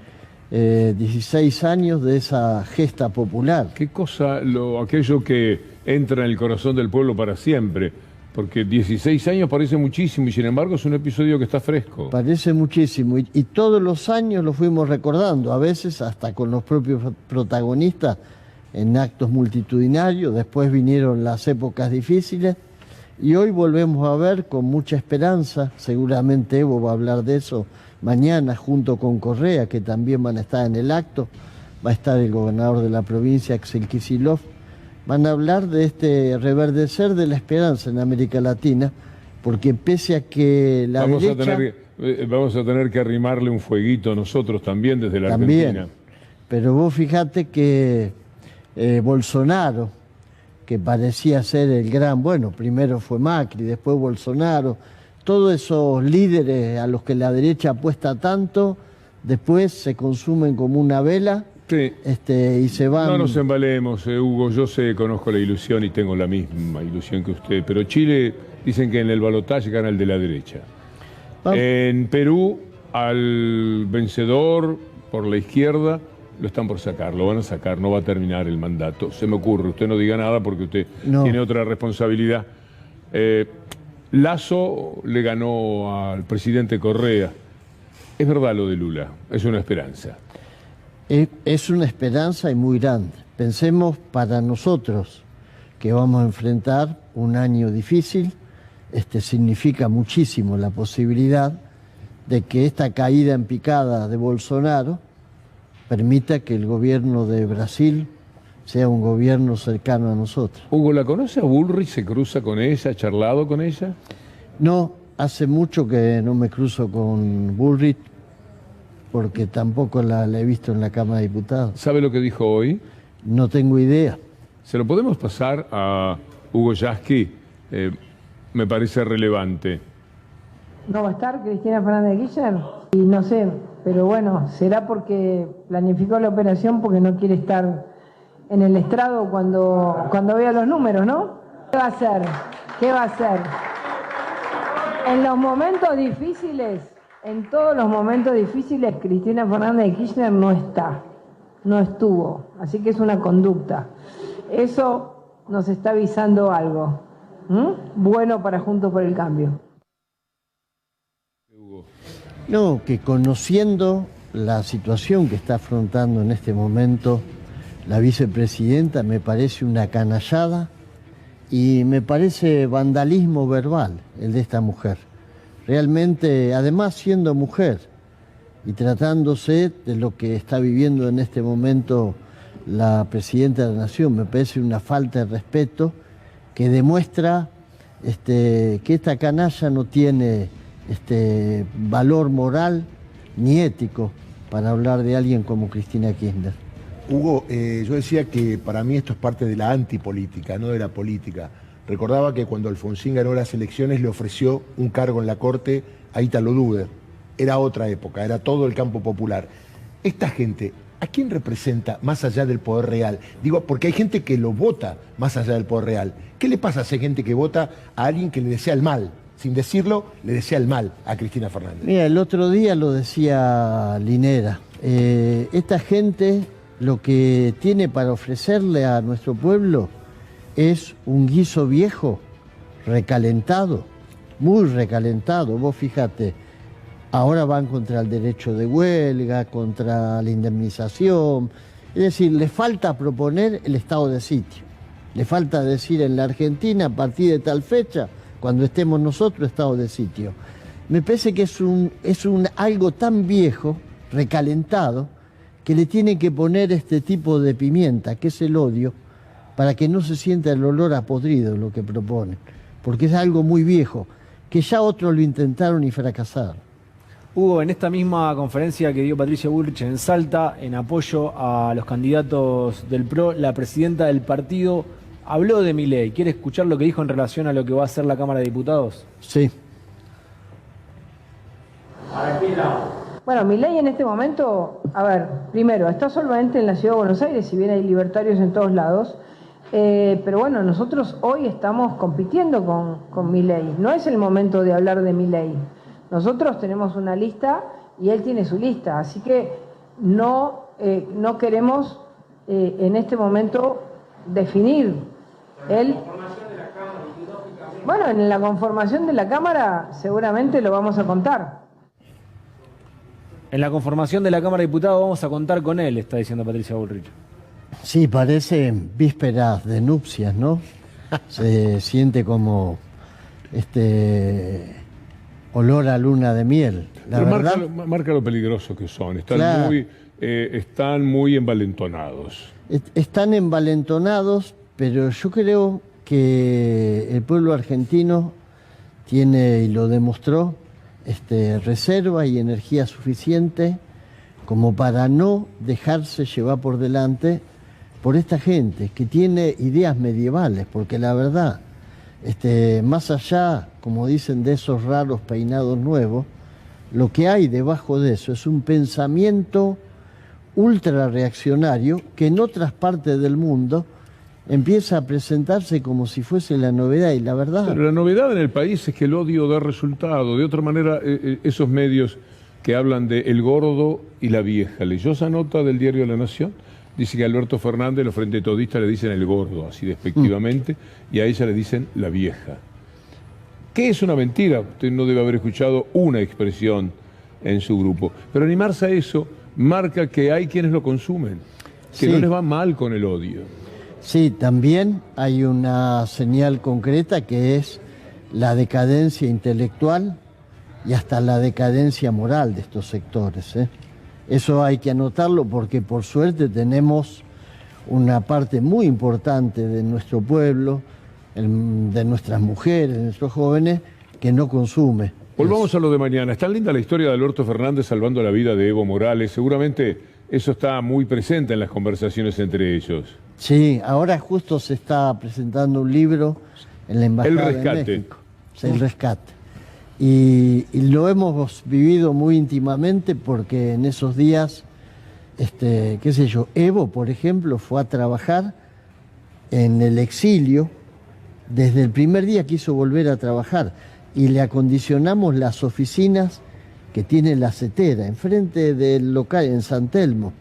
16 años de esa gesta popular. ¿Qué cosa, aquello que entra en el corazón del pueblo para siempre? Porque 16 años parece muchísimo y sin embargo es un episodio que está fresco. Parece muchísimo y todos los años lo fuimos recordando, a veces hasta con los propios protagonistas en actos multitudinarios, después vinieron las épocas difíciles y hoy volvemos a ver con mucha esperanza, seguramente Evo va a hablar de eso mañana junto con Correa, que también van a estar en el acto, va a estar el gobernador de la provincia, Axel Kicillof, van a hablar de este reverdecer de la esperanza en América Latina, porque pese a que la derecha... Vamos a tener que arrimarle un fueguito nosotros también desde la Argentina. Pero vos fijate que Bolsonaro, que parecía ser el gran, bueno, primero fue Macri, después Bolsonaro, todos esos líderes a los que la derecha apuesta tanto, después se consumen como una vela. Sí. Y se van... No nos embalemos, Hugo, yo conozco la ilusión y tengo la misma ilusión que usted, pero Chile dicen que en el balotaje gana el de la derecha. En Perú, al vencedor por la izquierda lo están por sacar, lo van a sacar, no va a terminar el mandato. Se me ocurre, usted no diga nada porque usted tiene otra responsabilidad. Lasso le ganó al presidente Correa. Es verdad lo de Lula, es una esperanza. Es una esperanza y muy grande. Pensemos para nosotros que vamos a enfrentar un año difícil, significa muchísimo la posibilidad de que esta caída en picada de Bolsonaro permita que el gobierno de Brasil sea un gobierno cercano a nosotros. Hugo, ¿la conoce a Bullrich? ¿Se cruza con ella? ¿Ha charlado con ella? No, hace mucho que no me cruzo con Bullrich, porque tampoco la he visto en la Cámara de Diputados. ¿Sabe lo que dijo hoy? No tengo idea. ¿Se lo podemos pasar a Hugo Yasky? Me parece relevante. ¿No va a estar Cristina Fernández de Kirchner? Y no sé, pero bueno, será porque planificó la operación porque no quiere estar en el estrado cuando vea los números, ¿no? ¿Qué va a hacer? ¿Qué va a hacer? En los momentos difíciles, en todos los momentos difíciles, Cristina Fernández de Kirchner no está, no estuvo, así que es una conducta. Eso nos está avisando algo, bueno para Juntos por el Cambio. No, que conociendo la situación que está afrontando en este momento la vicepresidenta, me parece una canallada y me parece vandalismo verbal el de esta mujer. Realmente, además siendo mujer y tratándose de lo que está viviendo en este momento la presidenta de la Nación, me parece una falta de respeto que demuestra que esta canalla no tiene valor moral ni ético para hablar de alguien como Cristina Kirchner. Hugo, yo decía que para mí esto es parte de la antipolítica, no de la política. Recordaba que cuando Alfonsín ganó las elecciones le ofreció un cargo en la Corte a Ítalo Duder. Era otra época, era todo el campo popular. Esta gente, ¿a quién representa más allá del poder real? Digo, porque hay gente que lo vota más allá del poder real. ¿Qué le pasa a esa gente que vota a alguien que le desea el mal? Sin decirlo, le desea el mal a Cristina Fernández. Mira, el otro día lo decía Linera. Esta gente lo que tiene para ofrecerle a nuestro pueblo es un guiso viejo, recalentado, muy recalentado. Vos fíjate, ahora van contra el derecho de huelga, contra la indemnización. Es decir, le falta proponer el estado de sitio. Le falta decir en la Argentina, a partir de tal fecha, cuando estemos nosotros, estado de sitio. Me parece que es algo tan viejo, recalentado, que le tiene que poner este tipo de pimienta, que es el odio, para que no se sienta el olor a podrido lo que proponen. Porque es algo muy viejo, que ya otros lo intentaron y fracasaron. Hugo, en esta misma conferencia que dio Patricia Bullrich en Salta, en apoyo a los candidatos del PRO, la presidenta del partido habló de Milei. ¿Quiere escuchar lo que dijo en relación a lo que va a hacer la Cámara de Diputados? Sí. Bueno, Milei en este momento, a ver, primero, está solamente en la Ciudad de Buenos Aires, si bien hay libertarios en todos lados, pero bueno, nosotros hoy estamos compitiendo con Milei. No es el momento de hablar de Milei. Nosotros tenemos una lista y él tiene su lista, así que no queremos en este momento definir. Bueno, en la conformación de la Cámara seguramente lo vamos a contar. En la conformación de la Cámara de Diputados vamos a contar con él, está diciendo Patricia Bullrich. Sí, parece vísperas de nupcias, ¿no? Se siente como olor a luna de miel. La verdad, marca lo peligroso que son. Están, claro, están muy envalentonados. Están envalentonados, pero yo creo que el pueblo argentino tiene, y lo demostró, reserva y energía suficiente como para no dejarse llevar por delante por esta gente que tiene ideas medievales, porque la verdad, más allá, como dicen, de esos raros peinados nuevos, lo que hay debajo de eso es un pensamiento ultra reaccionario que en otras partes del mundo empieza a presentarse como si fuese la novedad, y la verdad... Pero la novedad en el país es que el odio da resultado. De otra manera, esos medios que hablan de el gordo y la vieja. ¿Leyó esa nota del diario La Nación? Dice que a Alberto Fernández, los frente todistas, le dicen el gordo, así despectivamente, y a ella le dicen la vieja. ¿Qué es una mentira? Usted no debe haber escuchado una expresión en su grupo. Pero animarse a eso marca que hay quienes lo consumen, que no les va mal con el odio. Sí, también hay una señal concreta que es la decadencia intelectual y hasta la decadencia moral de estos sectores. Eso hay que anotarlo porque por suerte tenemos una parte muy importante de nuestro pueblo, de nuestras mujeres, de nuestros jóvenes, que no consume. Volvamos a lo de mañana. Es tan linda la historia de Alberto Fernández salvando la vida de Evo Morales. Seguramente eso está muy presente en las conversaciones entre ellos. Sí, ahora justo se está presentando un libro en la Embajada de México. El Rescate. Y lo hemos vivido muy íntimamente porque en esos días, qué sé yo, Evo, por ejemplo, fue a trabajar en el exilio. Desde el primer día quiso volver a trabajar y le acondicionamos las oficinas que tiene la Cetera, enfrente del local en San Telmo.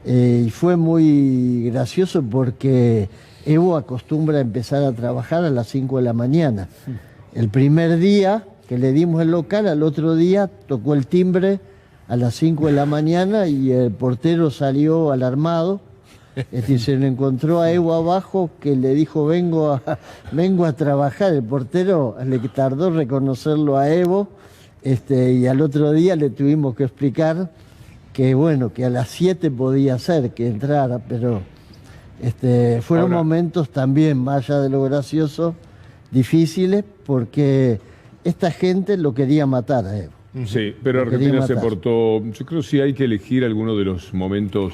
Y fue muy gracioso porque Evo acostumbra a empezar a trabajar a las 5 de la mañana. El primer día que le dimos el local, al otro día tocó el timbre a las 5 de la mañana y el portero salió alarmado. Se le encontró a Evo abajo que le dijo vengo a trabajar. El portero le tardó reconocerlo a Evo y al otro día le tuvimos que explicar que bueno, que a las 7 podía ser que entrara, pero fueron momentos también, más allá de lo gracioso, difíciles, porque esta gente lo quería matar a Evo. Sí, pero Argentina se portó, yo creo que sí hay que elegir algunos de los momentos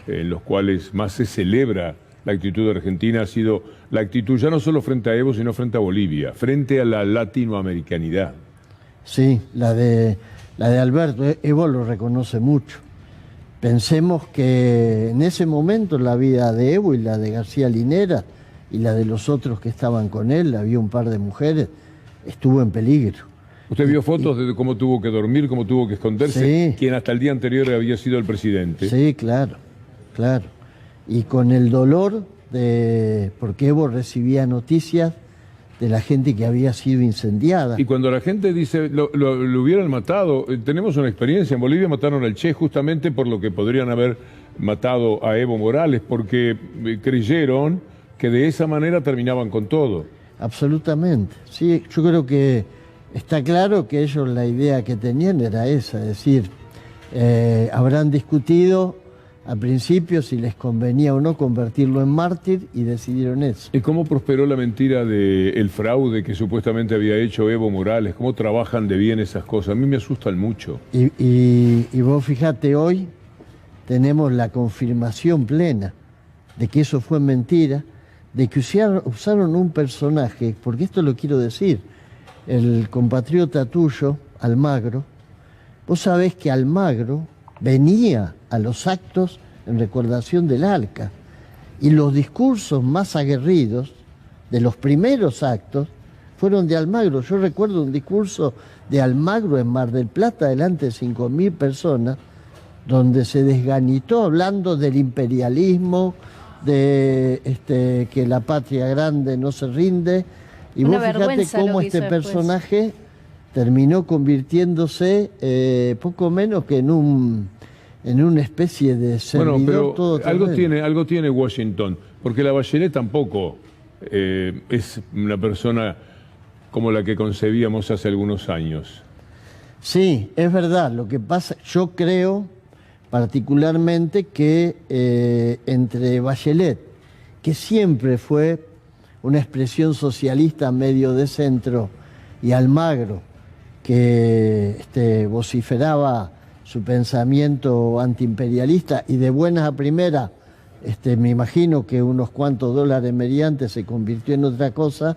en los cuales más se celebra la actitud de Argentina, ha sido la actitud ya no solo frente a Evo, sino frente a Bolivia, frente a la latinoamericanidad. Sí, la de Alberto, Evo lo reconoce mucho. Pensemos que en ese momento la vida de Evo y la de García Linera y la de los otros que estaban con él, había un par de mujeres, estuvo en peligro. ¿Usted vio fotos de cómo tuvo que dormir, cómo tuvo que esconderse? Sí. Quien hasta el día anterior había sido el presidente. Sí, claro. Y con el dolor porque Evo recibía noticias de la gente que había sido incendiada. Y cuando la gente dice, lo hubieran matado, tenemos una experiencia, en Bolivia mataron al Che justamente por lo que podrían haber matado a Evo Morales, porque creyeron que de esa manera terminaban con todo. Absolutamente, sí, yo creo que está claro que ellos la idea que tenían era esa, es decir, habrán discutido al principio si les convenía o no convertirlo en mártir y decidieron eso. ¿Y cómo prosperó la mentira del fraude que supuestamente había hecho Evo Morales? ¿Cómo trabajan de bien esas cosas? A mí me asustan mucho. Y vos fíjate, hoy tenemos la confirmación plena de que eso fue mentira, de que usaron un personaje, porque esto lo quiero decir, el compatriota tuyo, Almagro, vos sabés que Almagro venía a los actos en recordación del ALCA y los discursos más aguerridos de los primeros actos fueron de Almagro. Yo recuerdo un discurso de Almagro en Mar del Plata delante de 5.000 personas donde se desganitó hablando del imperialismo, de que la patria grande no se rinde. Y vos fíjate cómo este personaje terminó convirtiéndose poco menos que en una especie de servidor. Bueno, pero todo algo tiene Washington, porque la Bachelet tampoco es una persona como la que concebíamos hace algunos años. Sí, es verdad. Lo que pasa, yo creo particularmente que entre Bachelet, que siempre fue una expresión socialista medio de centro, y Almagro, que vociferaba su pensamiento antiimperialista y de buenas a primeras, me imagino que unos cuantos dólares mediante se convirtió en otra cosa,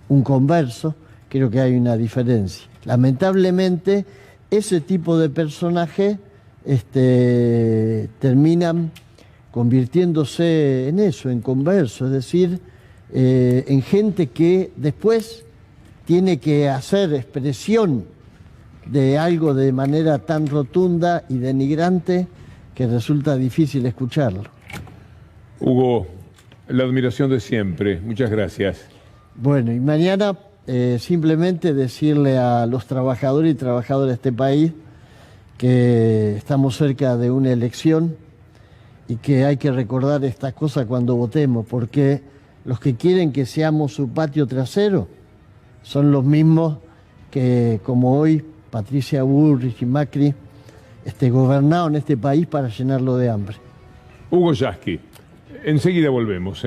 un converso, creo que hay una diferencia. Lamentablemente, ese tipo de personajes terminan convirtiéndose en eso, en converso, es decir, en gente que después tiene que hacer expresión de algo de manera tan rotunda y denigrante que resulta difícil escucharlo. Hugo, la admiración de siempre. Muchas gracias. Bueno, y mañana simplemente decirle a los trabajadores y trabajadoras de este país que estamos cerca de una elección y que hay que recordar estas cosas cuando votemos, porque los que quieren que seamos su patio trasero son los mismos que, como hoy, Patricia Bullrich y Macri gobernado en este país para llenarlo de hambre. Hugo Yasky, enseguida volvemos.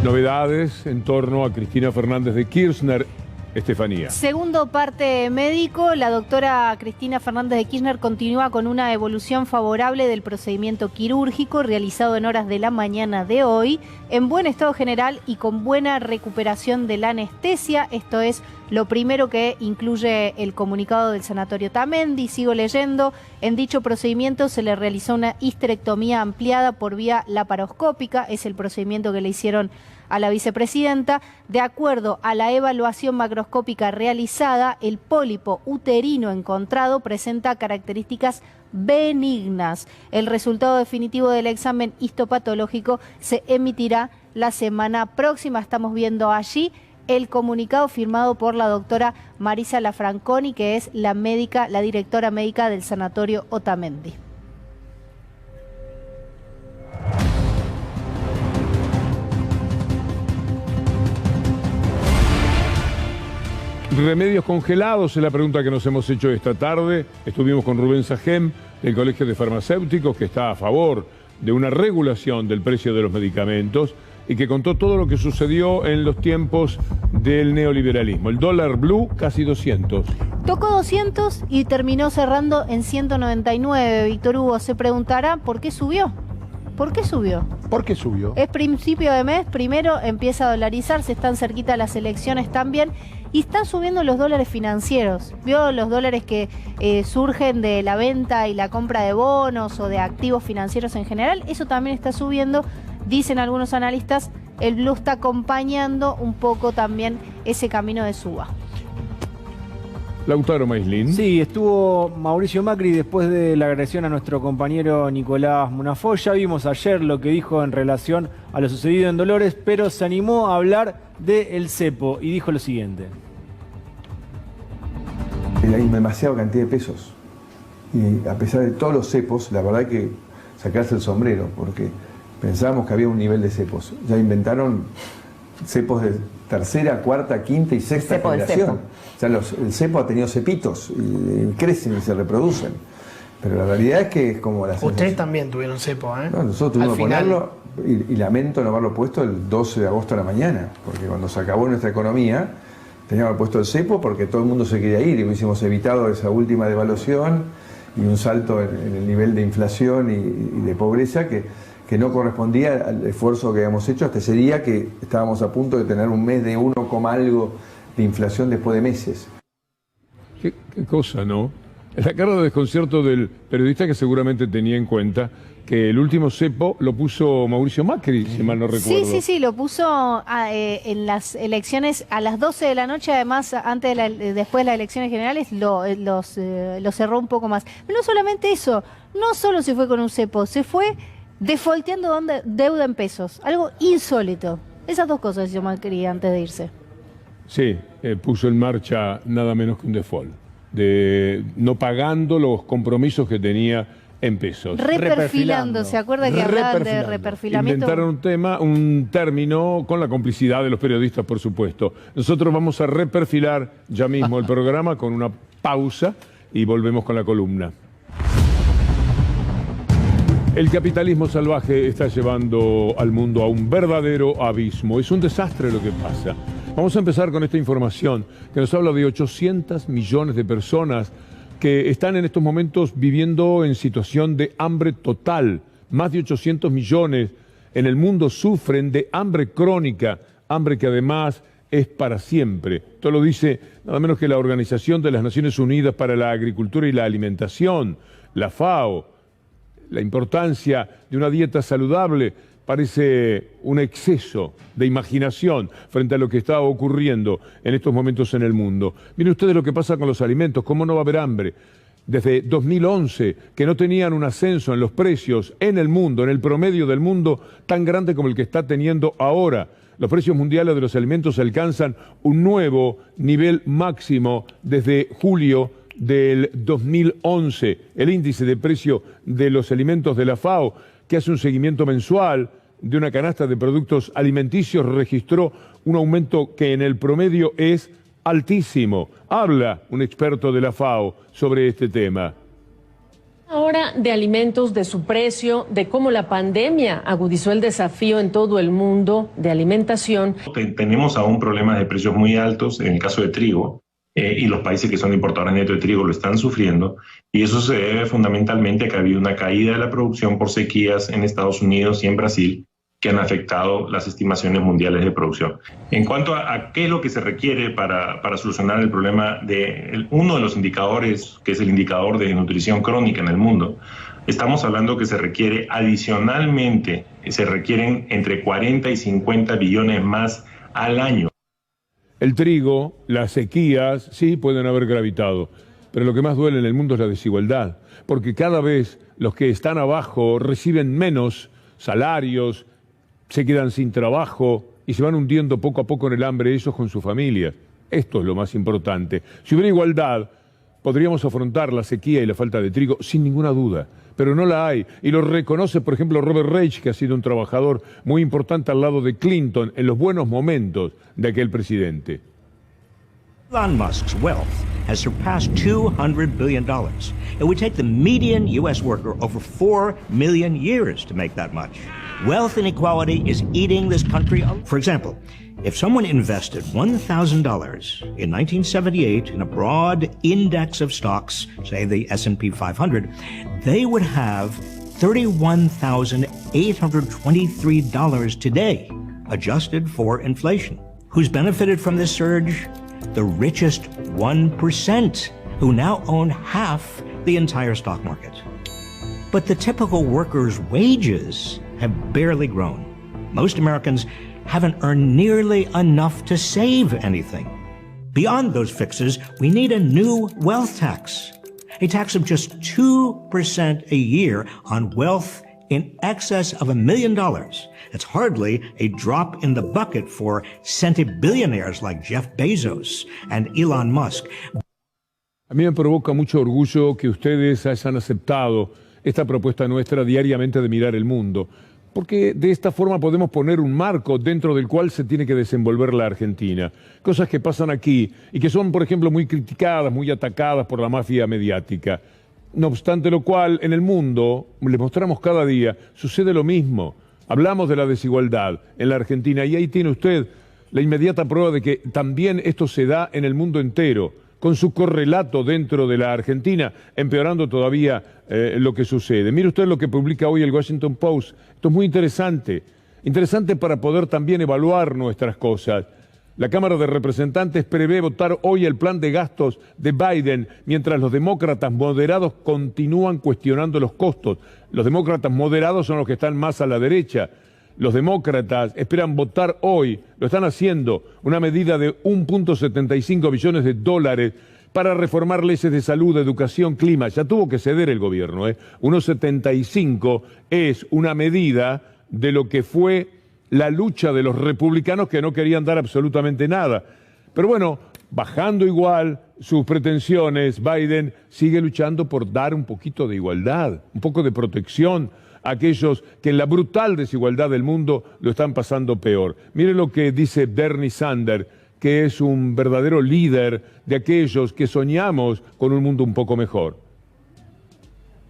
Novedades en torno a Cristina Fernández de Kirchner. Estefanía. Segundo parte médico, la doctora Cristina Fernández de Kirchner continúa con una evolución favorable del procedimiento quirúrgico realizado en horas de la mañana de hoy, en buen estado general y con buena recuperación de la anestesia. Esto es lo primero que incluye el comunicado del Sanatorio Otamendi. Sigo leyendo. En dicho procedimiento se le realizó una histerectomía ampliada por vía laparoscópica. Es el procedimiento que le hicieron a la vicepresidenta. De acuerdo a la evaluación macroscópica realizada, el pólipo uterino encontrado presenta características benignas. El resultado definitivo del examen histopatológico se emitirá la semana próxima. Estamos viendo allí el comunicado firmado por la doctora Marisa Lafranconi, que es la directora médica del Sanatorio Otamendi. Remedios congelados es la pregunta que nos hemos hecho esta tarde. Estuvimos con Rubén Sajem del Colegio de Farmacéuticos, que está a favor de una regulación del precio de los medicamentos y que contó todo lo que sucedió en los tiempos del neoliberalismo. El dólar blue casi 200. Tocó 200 y terminó cerrando en 199. Víctor Hugo se preguntará por qué subió. ¿Por qué subió? ¿Por qué subió? Es principio de mes, primero empieza a dolarizarse, están cerquita las elecciones también y están subiendo los dólares financieros. ¿Vio los dólares que surgen de la venta y la compra de bonos o de activos financieros en general? Eso también está subiendo, dicen algunos analistas. El blue está acompañando un poco también ese camino de suba. Lautaro Maislin. Sí, estuvo Mauricio Macri después de la agresión a nuestro compañero Nicolás Munafoya. Vimos ayer lo que dijo en relación a lo sucedido en Dolores, pero se animó a hablar del cepo y dijo lo siguiente. Hay demasiada cantidad de pesos y a pesar de todos los cepos, la verdad hay que sacarse el sombrero porque pensábamos que había un nivel de cepos. Ya inventaron cepos de tercera, cuarta, quinta y sexta generación. O sea, el cepo ha tenido cepitos y crecen y se reproducen. Pero la realidad es que es como la sensación. Ustedes también tuvieron cepo, ¿eh? No, nosotros tuvimos que ponerlo y lamento no haberlo puesto el 12 de agosto a la mañana, porque cuando se acabó nuestra economía teníamos puesto el cepo porque todo el mundo se quería ir y hubiésemos evitado esa última devaluación y un salto en el nivel de inflación y de pobreza que no correspondía al esfuerzo que habíamos hecho hasta ese día que estábamos a punto de tener un mes de 1, algo de inflación después de meses. Qué cosa, ¿no? La cara de desconcierto del periodista que seguramente tenía en cuenta que el último cepo lo puso Mauricio Macri, si mal no recuerdo. Sí, lo puso en las elecciones a las 12 de la noche, además después de las elecciones generales lo cerró un poco más. Pero no solamente eso, no solo se fue con un cepo, se fue defaulteando deuda en pesos, algo insólito. Esas dos cosas yo Macri antes de irse. Sí, puso en marcha nada menos que un default, de no pagando los compromisos que tenía en pesos. Reperfilando, ¿se acuerda que hablaban de reperfilamiento? Inventaron un término con la complicidad de los periodistas, por supuesto. Nosotros vamos a reperfilar ya mismo el programa con una pausa y volvemos con la columna. El capitalismo salvaje está llevando al mundo a un verdadero abismo. Es un desastre lo que pasa. Vamos a empezar con esta información que nos habla de 800 millones de personas que están en estos momentos viviendo en situación de hambre total. Más de 800 millones en el mundo sufren de hambre crónica, hambre que además es para siempre. Esto lo dice nada menos que la Organización de las Naciones Unidas para la Agricultura y la Alimentación, la FAO. La importancia de una dieta saludable parece un exceso de imaginación frente a lo que está ocurriendo en estos momentos en el mundo. Miren ustedes lo que pasa con los alimentos, cómo no va a haber hambre. Desde 2011, que no tenían un ascenso en los precios en el mundo, en el promedio del mundo, tan grande como el que está teniendo ahora. Los precios mundiales de los alimentos alcanzan un nuevo nivel máximo desde julio del 2011. El índice de precio de los alimentos de la FAO, que hace un seguimiento mensual de una canasta de productos alimenticios, registró un aumento que en el promedio es altísimo. Habla un experto de la FAO sobre este tema. Ahora de alimentos, de su precio, de cómo la pandemia agudizó el desafío en todo el mundo de alimentación. Tenemos aún problemas de precios muy altos en el caso de trigo, y los países que son importadores netos de trigo lo están sufriendo, y eso se debe fundamentalmente a que ha habido una caída de la producción por sequías en Estados Unidos y en Brasil, que han afectado las estimaciones mundiales de producción. En cuanto a qué es lo que se requiere para solucionar el problema de uno de los indicadores, que es el indicador de nutrición crónica en el mundo, estamos hablando que se requiere adicionalmente, se requieren entre 40 y 50 billones más al año. El trigo, las sequías, sí pueden haber gravitado, pero lo que más duele en el mundo es la desigualdad, porque cada vez los que están abajo reciben menos salarios, se quedan sin trabajo y se van hundiendo poco a poco en el hambre ellos con su familia. Esto es lo más importante. Si hubiera igualdad, podríamos afrontar la sequía y la falta de trigo sin ninguna duda, pero no la hay. Y lo reconoce, por ejemplo, Robert Reich, que ha sido un trabajador muy importante al lado de Clinton en los buenos momentos de aquel presidente. Elon Musk's wealth has surpassed $200 billion. It would take the median U.S. worker over 4 million years to make that much. Wealth inequality is eating this country up. For example, if someone invested $1,000 in 1978 in a broad index of stocks, say the S&P 500, they would have $31,823 today, adjusted for inflation. Who's benefited from this surge? The richest 1%, who now own half the entire stock market. But the typical worker's wages have barely grown. Most Americans haven't earned nearly enough to save anything. Beyond those fixes, we need a new wealth tax, a tax of just 2% a year on wealth in excess of $1 million. That's hardly a drop in the bucket for centibillionaires like Jeff Bezos and Elon Musk. A mí me provoca mucho orgullo que ustedes hayan aceptado esta propuesta nuestra diariamente de mirar el mundo, porque de esta forma podemos poner un marco dentro del cual se tiene que desenvolver la Argentina. Cosas que pasan aquí y que son, por ejemplo, muy criticadas, muy atacadas por la mafia mediática. No obstante lo cual, en el mundo, les mostramos cada día, sucede lo mismo. Hablamos de la desigualdad en la Argentina y ahí tiene usted la inmediata prueba de que también esto se da en el mundo entero, con su correlato dentro de la Argentina, empeorando todavía lo que sucede. Mire usted lo que publica hoy el Washington Post. Esto es muy interesante. Interesante para poder también evaluar nuestras cosas. La Cámara de Representantes prevé votar hoy el plan de gastos de Biden, mientras los demócratas moderados continúan cuestionando los costos. Los demócratas moderados son los que están más a la derecha. Los demócratas esperan votar hoy, lo están haciendo, una medida de 1.75 billones de dólares para reformar leyes de salud, educación, clima. Ya tuvo que ceder el gobierno. 1.75 es una medida de lo que fue la lucha de los republicanos que no querían dar absolutamente nada. Pero bueno, bajando igual sus pretensiones, Biden sigue luchando por dar un poquito de igualdad, un poco de protección a aquellos que en la brutal desigualdad del mundo lo están pasando peor. Mire lo que dice Bernie Sanders, que es un verdadero líder de aquellos que soñamos con un mundo un poco mejor.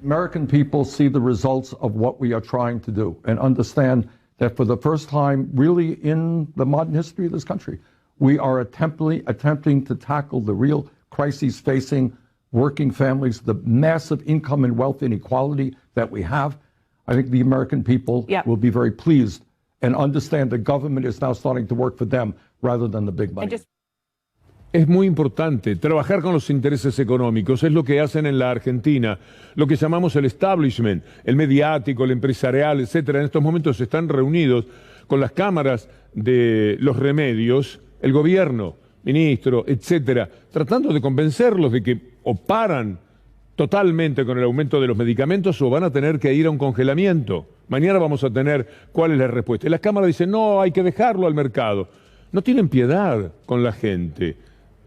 American people see the results of what we are trying to do and understand that for the first time really in the modern history of this country, we are attempting to tackle the real crises facing working families, the massive income and wealth inequality that we have. I think the American people will be very pleased and understand the government is now starting to work for them rather than the big money. Es muy importante trabajar con los intereses económicos, es lo que hacen en la Argentina, lo que llamamos el establishment, el mediático, el empresarial, etcétera. En estos momentos están reunidos con las cámaras de los remedios, el gobierno, ministro, etcétera, tratando de convencerlos de que o paran totalmente con el aumento de los medicamentos o van a tener que ir a un congelamiento. Mañana vamos a tener cuál es la respuesta. Y las cámaras dicen, no, hay que dejarlo al mercado. No tienen piedad con la gente.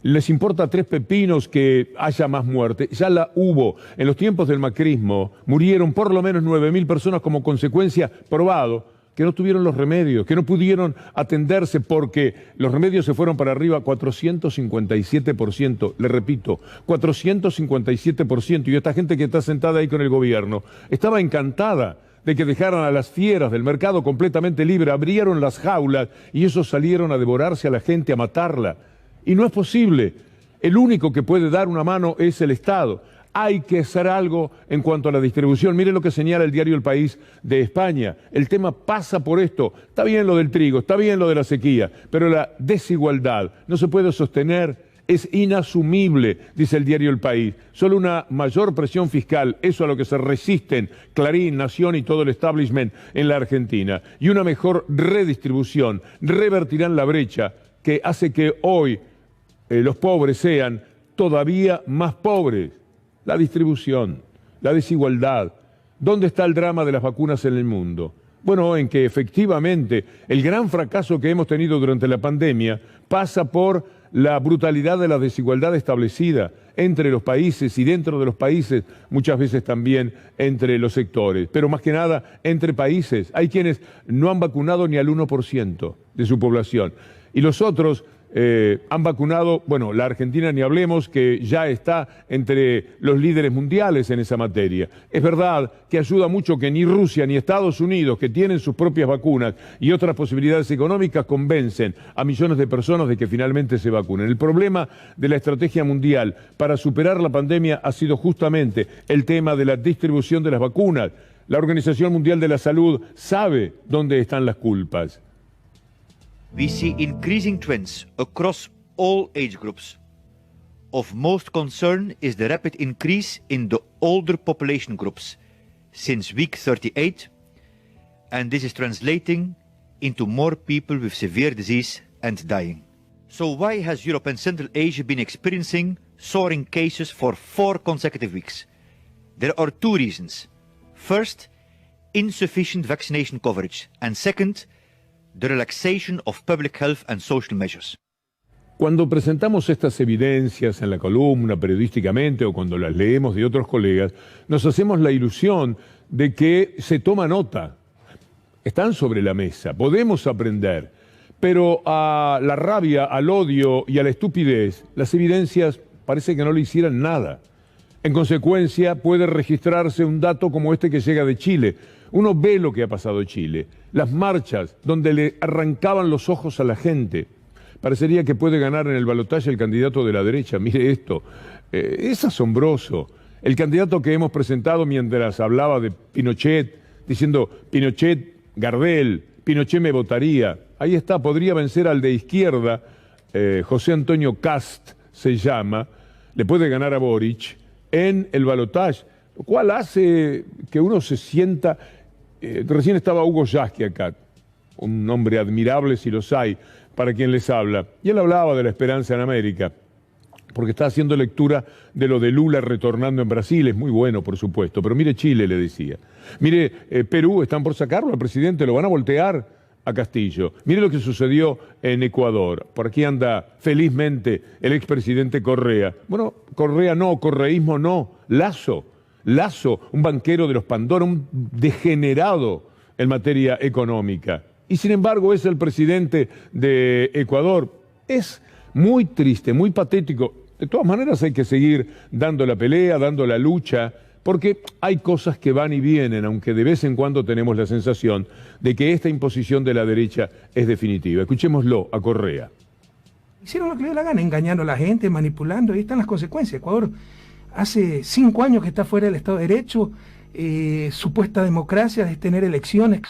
Les importa tres pepinos que haya más muerte. Ya la hubo. En los tiempos del macrismo murieron por lo menos 9.000 personas como consecuencia, probado, que no tuvieron los remedios, que no pudieron atenderse porque los remedios se fueron para arriba 457%, le repito, 457%, y esta gente que está sentada ahí con el gobierno estaba encantada de que dejaran a las fieras del mercado completamente libre, abrieron las jaulas y esos salieron a devorarse a la gente, a matarla. Y no es posible. El único que puede dar una mano es el Estado. Hay que hacer algo en cuanto a la distribución. Mire lo que señala el diario El País de España. El tema pasa por esto. Está bien lo del trigo, está bien lo de la sequía, pero la desigualdad no se puede sostener, es inasumible, dice el diario El País. Solo una mayor presión fiscal, eso a lo que se resisten Clarín, Nación y todo el establishment en la Argentina, y una mejor redistribución revertirán la brecha que hace que hoy los pobres sean todavía más pobres. La distribución, la desigualdad. ¿Dónde está el drama de las vacunas en el mundo? Bueno, en que efectivamente el gran fracaso que hemos tenido durante la pandemia pasa por la brutalidad de la desigualdad establecida entre los países y dentro de los países, muchas veces también entre los sectores, pero más que nada entre países. Hay quienes no han vacunado ni al 1% de su población y los otros han vacunado, bueno, la Argentina ni hablemos, que ya está entre los líderes mundiales en esa materia. Es verdad que ayuda mucho que ni Rusia ni Estados Unidos, que tienen sus propias vacunas y otras posibilidades económicas, convencen a millones de personas de que finalmente se vacunen. El problema de la estrategia mundial para superar la pandemia ha sido justamente el tema de la distribución de las vacunas. La Organización Mundial de la Salud sabe dónde están las culpas. We see increasing trends across all age groups. Of most concern is the rapid increase in the older population groups since week 38, and this is translating into more people with severe disease and dying. So why has Europe and Central Asia been experiencing soaring cases for 4 consecutive weeks? There are 2 reasons. First, insufficient vaccination coverage, and second, the relaxation of public health and social measures. Cuando presentamos estas evidencias en la columna periodísticamente o cuando las leemos de otros colegas, nos hacemos la ilusión de que se toma nota. Están sobre la mesa, podemos aprender, pero a la rabia, al odio y a la estupidez, las evidencias parece que no le hicieran nada. En consecuencia, puede registrarse un dato como este que llega de Chile. Uno ve lo que ha pasado en Chile, las marchas donde le arrancaban los ojos a la gente. Parecería que puede ganar en el balotaje el candidato de la derecha. Mire esto, es asombroso. El candidato que hemos presentado mientras hablaba de Pinochet, diciendo Pinochet, Gardel, Pinochet me votaría. Ahí está, podría vencer al de izquierda, José Antonio Cast se llama, le puede ganar a Boric en el balotaje, lo cual hace que uno se sienta... recién estaba Hugo Yasky acá, un hombre admirable si los hay, para quien les habla. Y él hablaba de la esperanza en América, porque está haciendo lectura de lo de Lula retornando en Brasil, es muy bueno, por supuesto. Pero mire Chile, le decía. Mire, Perú, están por sacarlo al presidente, lo van a voltear a Castillo. Mire lo que sucedió en Ecuador. Por aquí anda felizmente el expresidente Correa. Bueno, Correa no, correísmo no, Lasso, un banquero de los Pandora, un degenerado en materia económica. Y sin embargo es el presidente de Ecuador. Es muy triste, muy patético. De todas maneras hay que seguir dando la pelea, dando la lucha, porque hay cosas que van y vienen, aunque de vez en cuando tenemos la sensación de que esta imposición de la derecha es definitiva. Escuchémoslo a Correa. Hicieron lo que le dio la gana, engañando a la gente, manipulando, ahí están las consecuencias. Ecuador hace 5 años que está fuera del Estado de Derecho, supuesta democracia de tener elecciones,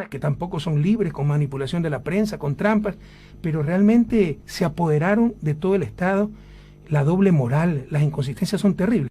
que tampoco son libres, con manipulación de la prensa, con trampas, pero realmente se apoderaron de todo el Estado. La doble moral, las inconsistencias son terribles.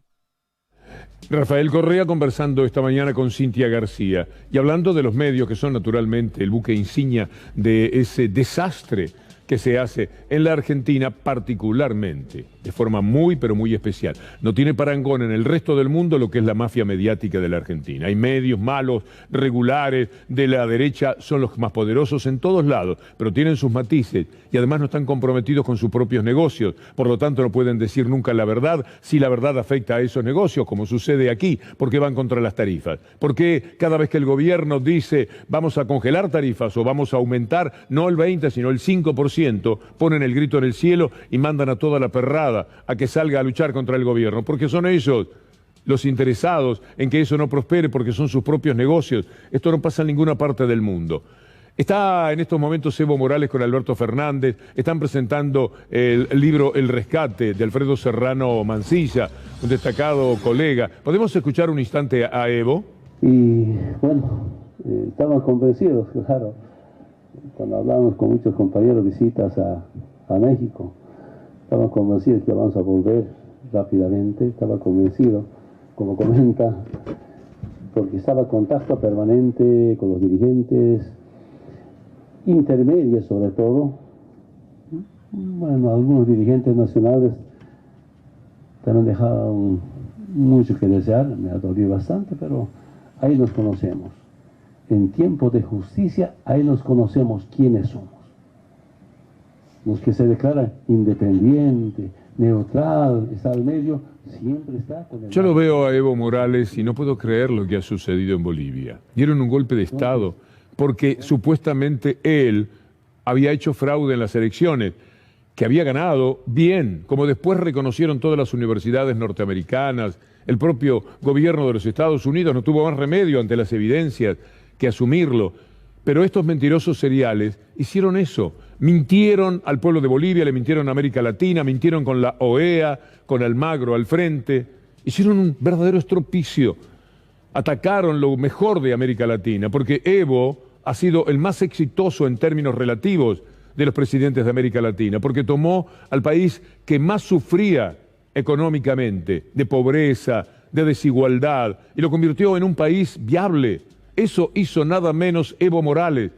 Rafael Correa conversando esta mañana con Cintia García y hablando de los medios que son naturalmente el buque insignia de ese desastre que se hace en la Argentina particularmente, de forma muy pero muy especial. No tiene parangón en el resto del mundo lo que es la mafia mediática de la Argentina. Hay medios malos, regulares, de la derecha, son los más poderosos en todos lados, pero tienen sus matices y además no están comprometidos con sus propios negocios. Por lo tanto, no pueden decir nunca la verdad si la verdad afecta a esos negocios, como sucede aquí, porque van contra las tarifas. Porque cada vez que el gobierno dice vamos a congelar tarifas o vamos a aumentar, no el 20, sino el 5%, ponen el grito en el cielo y mandan a toda la perrada a que salga a luchar contra el gobierno, porque son ellos los interesados en que eso no prospere, porque son sus propios negocios. Esto no pasa en ninguna parte del mundo. Está en estos momentos Evo Morales con Alberto Fernández, están presentando el libro El Rescate de Alfredo Serrano Mancilla, un destacado colega. ¿Podemos escuchar un instante a Evo? Y bueno, estamos convencidos, claro, cuando hablamos con muchos compañeros visitas a México, estamos convencidos que vamos a volver rápidamente, estaba convencido, como comenta, porque estaba en contacto permanente con los dirigentes, intermedios sobre todo. Bueno, algunos dirigentes nacionales también dejaron mucho que desear, me ha dolido bastante, pero ahí nos conocemos. En tiempos de justicia, ahí nos conocemos quiénes somos. Los que se declaran independiente, neutral, está al medio, siempre está con el... Yo lo veo a Evo Morales y no puedo creer lo que ha sucedido en Bolivia. Dieron un golpe de Estado porque supuestamente él había hecho fraude en las elecciones, que había ganado bien, como después reconocieron todas las universidades norteamericanas. El propio gobierno de los Estados Unidos no tuvo más remedio ante las evidencias que asumirlo. Pero estos mentirosos seriales hicieron eso. Mintieron al pueblo de Bolivia, le mintieron a América Latina, mintieron con la OEA, con Almagro al frente. Hicieron un verdadero estropicio. Atacaron lo mejor de América Latina, porque Evo ha sido el más exitoso en términos relativos de los presidentes de América Latina, porque tomó al país que más sufría económicamente, de pobreza, de desigualdad, y lo convirtió en un país viable. Eso hizo nada menos Evo Morales.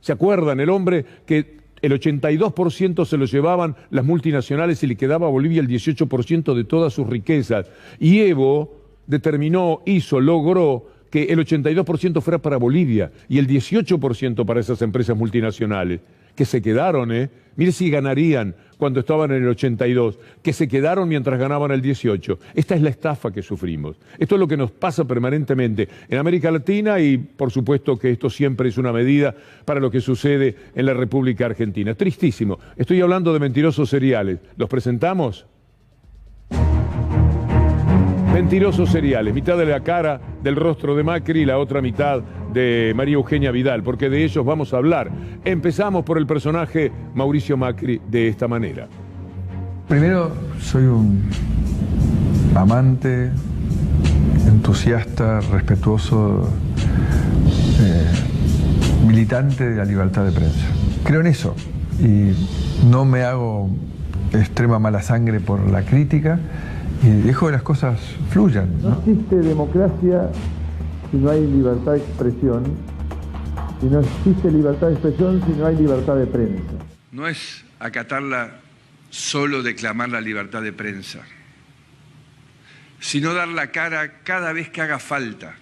¿Se acuerdan? El hombre que el 82% se lo llevaban las multinacionales y le quedaba a Bolivia el 18% de todas sus riquezas. Y Evo determinó, logró que el 82% fuera para Bolivia y el 18% para esas empresas multinacionales, que se quedaron, mire si ganarían cuando estaban en el 82, que se quedaron mientras ganaban el 18. Esta es la estafa que sufrimos. Esto es lo que nos pasa permanentemente en América Latina y por supuesto que esto siempre es una medida para lo que sucede en la República Argentina. Tristísimo. Estoy hablando de mentirosos seriales. ¿Los presentamos? Mentirosos seriales, mitad de la cara del rostro de Macri y la otra mitad de María Eugenia Vidal, porque de ellos vamos a hablar. Empezamos por el personaje Mauricio Macri de esta manera. Primero, soy un amante, entusiasta, respetuoso, militante de la libertad de prensa. Creo en eso y no me hago extrema mala sangre por la crítica. Y dejo que las cosas fluyan, ¿no? No existe democracia si no hay libertad de expresión, y no existe libertad de expresión si no hay libertad de prensa. No es acatarla solo declamar la libertad de prensa, sino dar la cara cada vez que haga falta.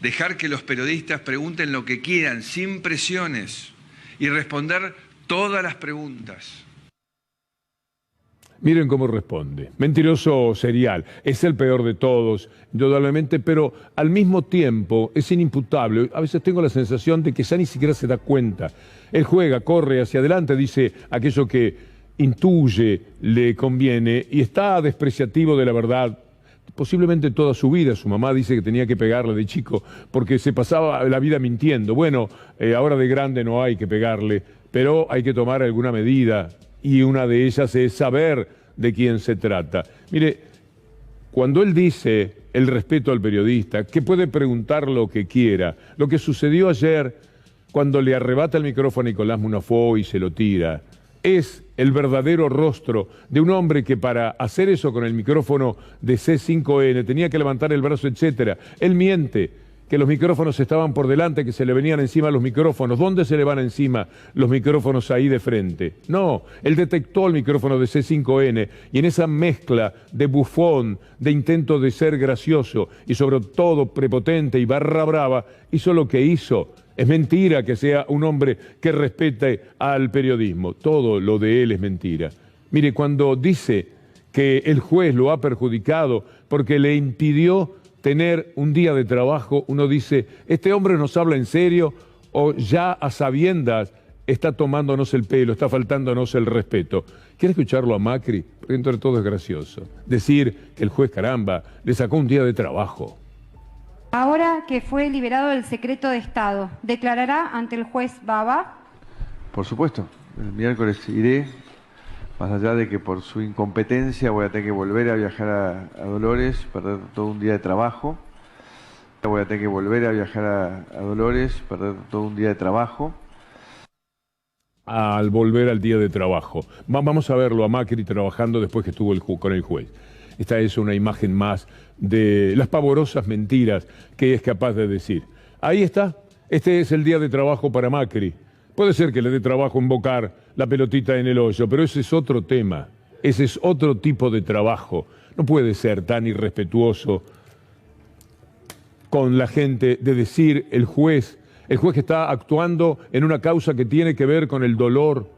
Dejar que los periodistas pregunten lo que quieran, sin presiones, y responder todas las preguntas. Miren cómo responde. Mentiroso serial. Es el peor de todos, indudablemente, pero al mismo tiempo es inimputable. A veces tengo la sensación de que ya ni siquiera se da cuenta. Él juega, corre hacia adelante, dice aquello que intuye, le conviene, y está despreciativo de la verdad. Posiblemente toda su vida. Su mamá dice que tenía que pegarle de chico porque se pasaba la vida mintiendo. Bueno, ahora de grande no hay que pegarle, pero hay que tomar alguna medida. Y una de ellas es saber de quién se trata. Mire, cuando él dice el respeto al periodista, que puede preguntar lo que quiera, lo que sucedió ayer cuando le arrebata el micrófono a Nicolás Munafoy y se lo tira, es el verdadero rostro de un hombre que para hacer eso con el micrófono de C5N tenía que levantar el brazo, etcétera. Él miente, que los micrófonos estaban por delante, que se le venían encima los micrófonos. ¿Dónde se le van encima los micrófonos ahí de frente? No, él detectó el micrófono de C5N y en esa mezcla de bufón, de intento de ser gracioso y sobre todo prepotente y barra brava, hizo lo que hizo. Es mentira que sea un hombre que respete al periodismo. Todo lo de él es mentira. Mire, cuando dice que el juez lo ha perjudicado porque le impidió tener un día de trabajo, uno dice, ¿este hombre nos habla en serio o ya a sabiendas está tomándonos el pelo, está faltándonos el respeto? ¿Quiere escucharlo a Macri? Porque entre todo es gracioso. Decir que el juez, caramba, le sacó un día de trabajo. Ahora que fue liberado del secreto de Estado, ¿declarará ante el juez Baba? Por supuesto, el miércoles iré, más allá de que por su incompetencia voy a tener que volver a viajar a Dolores, perder todo un día de trabajo. Voy a tener que volver a viajar a Dolores, perder todo un día de trabajo. Al volver al día de trabajo. Vamos a verlo a Macri trabajando después que estuvo con el juez. Esta es una imagen más de las pavorosas mentiras que es capaz de decir. Ahí está, este es el día de trabajo para Macri. Puede ser que le dé trabajo invocar la pelotita en el hoyo, pero ese es otro tema, ese es otro tipo de trabajo. No puede ser tan irrespetuoso con la gente de decir el juez que está actuando en una causa que tiene que ver con el dolor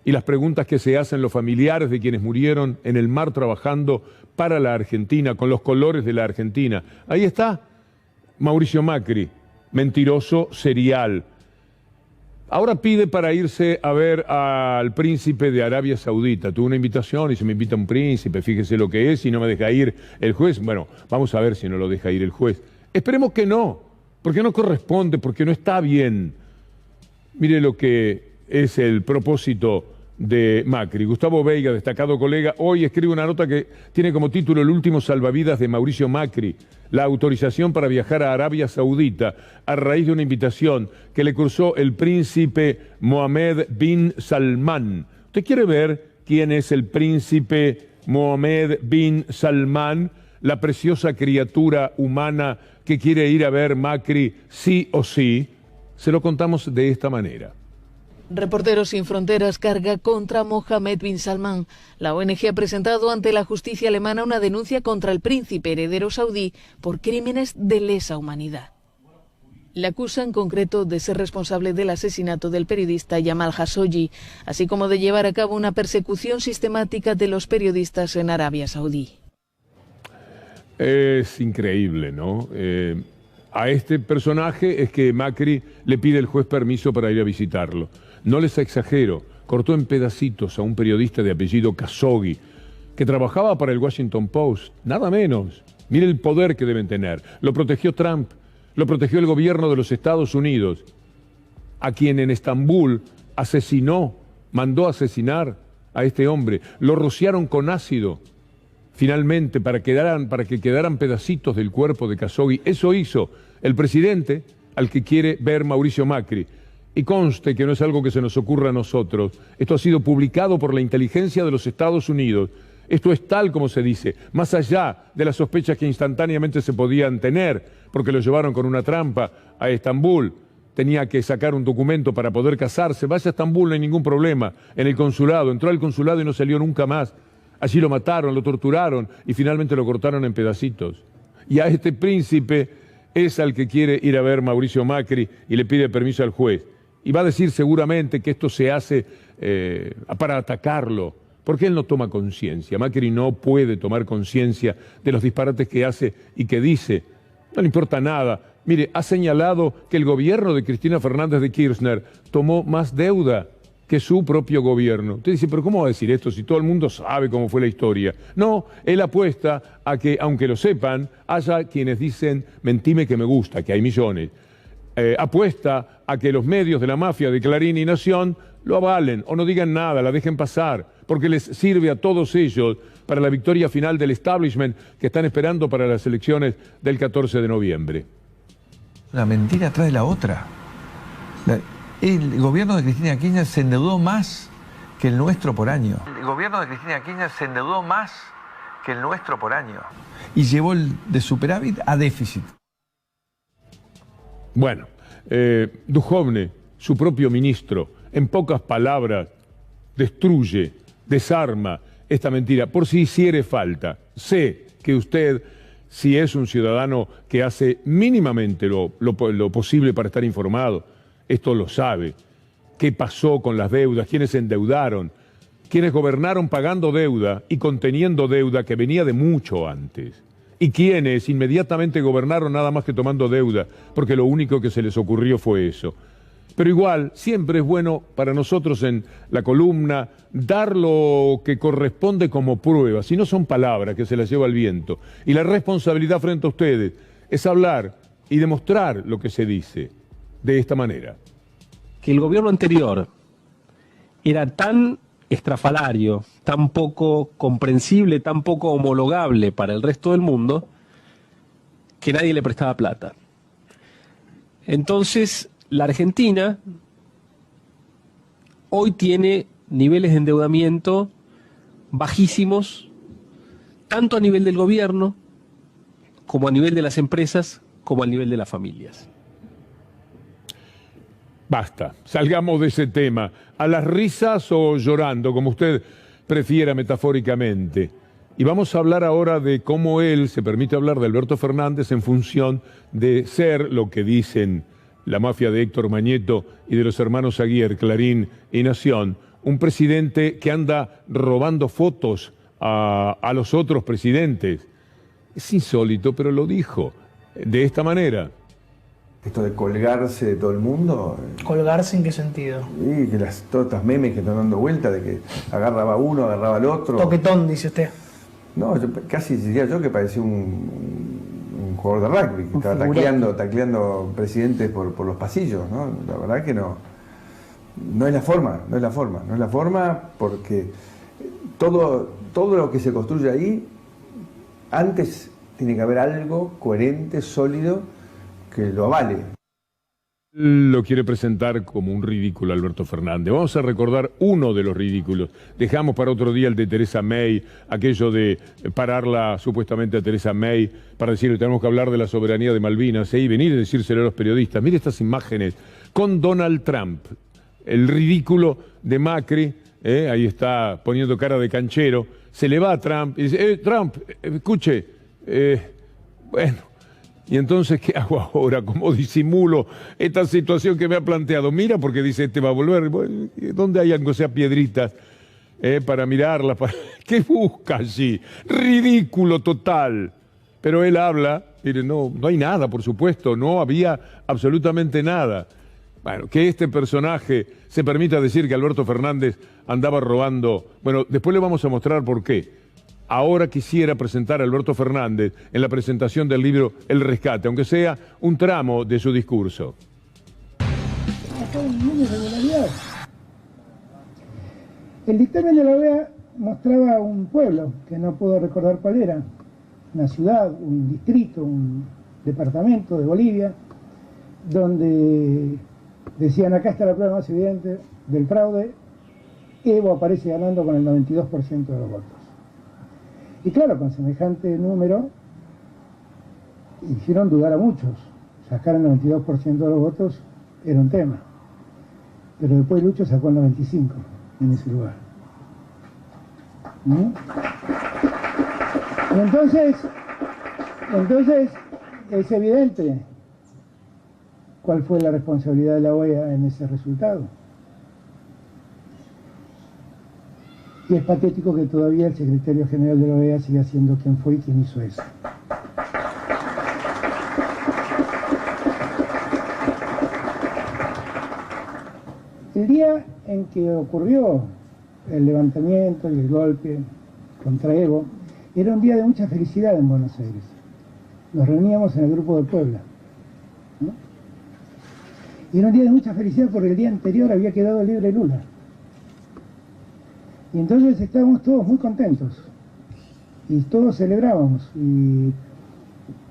y las preguntas que se hacen los familiares de quienes murieron en el mar trabajando para la Argentina, con los colores de la Argentina. Ahí está Mauricio Macri, mentiroso serial. Ahora pide para irse a ver al príncipe de Arabia Saudita. Tuve una invitación y se me invita un príncipe, fíjese lo que es, y no me deja ir el juez. Bueno, vamos a ver si no lo deja ir el juez. Esperemos que no, porque no corresponde, porque no está bien. Mire lo que es el propósito de Macri. Gustavo Veiga, destacado colega, hoy escribe una nota que tiene como título El último salvavidas de Mauricio Macri, la autorización para viajar a Arabia Saudita a raíz de una invitación que le cursó el príncipe Mohammed bin Salman. ¿Usted quiere ver quién es el príncipe Mohammed bin Salman? La preciosa criatura humana que quiere ir a ver Macri sí o sí. Se lo contamos de esta manera. Reporteros Sin Fronteras carga contra Mohammed bin Salman. La ONG ha presentado ante la justicia alemana una denuncia contra el príncipe heredero saudí por crímenes de lesa humanidad. Le acusa en concreto de ser responsable del asesinato del periodista Jamal Khashoggi, así como de llevar a cabo una persecución sistemática de los periodistas en Arabia Saudí. Es increíble, ¿no? A este personaje es que Macri le pide al juez permiso para ir a visitarlo. No les exagero, cortó en pedacitos a un periodista de apellido Khashoggi, que trabajaba para el Washington Post, nada menos. Mire el poder que deben tener. Lo protegió Trump, lo protegió el gobierno de los Estados Unidos, a quien en Estambul asesinó, mandó asesinar a este hombre. Lo rociaron con ácido, finalmente, para que quedaran pedacitos del cuerpo de Khashoggi. Eso hizo el presidente al que quiere ver Mauricio Macri. Y conste que no es algo que se nos ocurra a nosotros. Esto ha sido publicado por la inteligencia de los Estados Unidos. Esto es tal como se dice, más allá de las sospechas que instantáneamente se podían tener, porque lo llevaron con una trampa a Estambul. Tenía que sacar un documento para poder casarse. Vaya a Estambul, no hay ningún problema. En el consulado, entró al consulado y no salió nunca más. Allí lo mataron, lo torturaron y finalmente lo cortaron en pedacitos. Y a este príncipe es al que quiere ir a ver Mauricio Macri y le pide permiso al juez. Y va a decir seguramente que esto se hace para atacarlo, porque él no toma conciencia. Macri no puede tomar conciencia de los disparates que hace y que dice. No le importa nada. Mire, ha señalado que el gobierno de Cristina Fernández de Kirchner tomó más deuda que su propio gobierno. Usted dice, pero ¿cómo va a decir esto si todo el mundo sabe cómo fue la historia? No, él apuesta a que, aunque lo sepan, haya quienes dicen, mentime que me gusta, que hay millones. Apuesta a que los medios de la mafia de Clarín y Nación lo avalen o no digan nada, la dejen pasar, porque les sirve a todos ellos para la victoria final del establishment que están esperando para las elecciones del 14 de noviembre. Una mentira atrás de la otra. El gobierno de Cristina Kirchner se endeudó más que el nuestro por año. El gobierno de Cristina Kirchner se endeudó más que el nuestro por año. Y llevó de superávit a déficit. Bueno, Duhovne, su propio ministro, en pocas palabras, destruye, desarma esta mentira, por si hiciere falta. Sé que usted, si es un ciudadano que hace mínimamente lo posible para estar informado, esto lo sabe. ¿Qué pasó con las deudas? ¿Quiénes se endeudaron? ¿Quiénes gobernaron pagando deuda y conteniendo deuda que venía de mucho antes? ¿Y quiénes inmediatamente gobernaron nada más que tomando deuda? Porque lo único que se les ocurrió fue eso. Pero igual, siempre es bueno para nosotros en la columna dar lo que corresponde como prueba, si no son palabras que se las lleva el viento. Y la responsabilidad frente a ustedes es hablar y demostrar lo que se dice de esta manera. Que el gobierno anterior era tan estrafalario, tan poco comprensible, tan poco homologable para el resto del mundo, que nadie le prestaba plata. Entonces, la Argentina hoy tiene niveles de endeudamiento bajísimos, tanto a nivel del gobierno, como a nivel de las empresas, como a nivel de las familias. Basta, salgamos de ese tema, a las risas o llorando, como usted prefiera metafóricamente. Y vamos a hablar ahora de cómo él se permite hablar de Alberto Fernández en función de ser lo que dicen la mafia de Héctor Mañeto y de los hermanos Aguirre, Clarín y Nación, un presidente que anda robando fotos a los otros presidentes. Es insólito, pero lo dijo de esta manera. Esto de colgarse de todo el mundo. ¿Colgarse en qué sentido? Y que todas estas memes que están dando vuelta, de que agarraba uno, agarraba al otro. Toquetón, dice usted. No, casi diría yo que parecía un jugador de rugby, que estaba tacleando presidentes por los pasillos, ¿no? La verdad que no es la forma, porque todo lo que se construye ahí, antes tiene que haber algo coherente, sólido, que lo avale. Lo quiere presentar como un ridículo Alberto Fernández. Vamos a recordar uno de los ridículos. Dejamos para otro día el de Theresa May, aquello de pararla supuestamente a Theresa May para decirle tenemos que hablar de la soberanía de Malvinas y venir a decírselo a los periodistas. Mire estas imágenes con Donald Trump, el ridículo de Macri, ahí está poniendo cara de canchero, se le va a Trump y dice, Trump, escuche, bueno. Y entonces, ¿qué hago ahora? ¿Cómo disimulo esta situación que me ha planteado? Mira, porque dice, este va a volver. ¿Dónde hay algo sea piedritas para mirarlas? ¿Qué busca allí? Ridículo total. Pero él habla, mire, no hay nada, por supuesto, no había absolutamente nada. Bueno, que este personaje se permita decir que Alberto Fernández andaba robando. Bueno, después le vamos a mostrar por qué. Ahora quisiera presentar a Alberto Fernández en la presentación del libro El Rescate, aunque sea un tramo de su discurso. El dictamen de la OEA mostraba un pueblo, que no puedo recordar cuál era, una ciudad, un distrito, un departamento de Bolivia, donde decían acá está la prueba más evidente del fraude, Evo aparece ganando con el 92% de los votos. Y claro, con semejante número hicieron dudar a muchos. Sacar el 92% de los votos era un tema. Pero después Lucho sacó el 95% en ese lugar. Y entonces es evidente cuál fue la responsabilidad de la OEA en ese resultado. Y es patético que todavía el secretario general de la OEA siga siendo quien fue y quien hizo eso. El día en que ocurrió el levantamiento y el golpe contra Evo, era un día de mucha felicidad en Buenos Aires. Nos reuníamos en el Grupo de Puebla, ¿no? Y era un día de mucha felicidad porque el día anterior había quedado libre Lula. Y entonces estábamos todos muy contentos y todos celebrábamos, y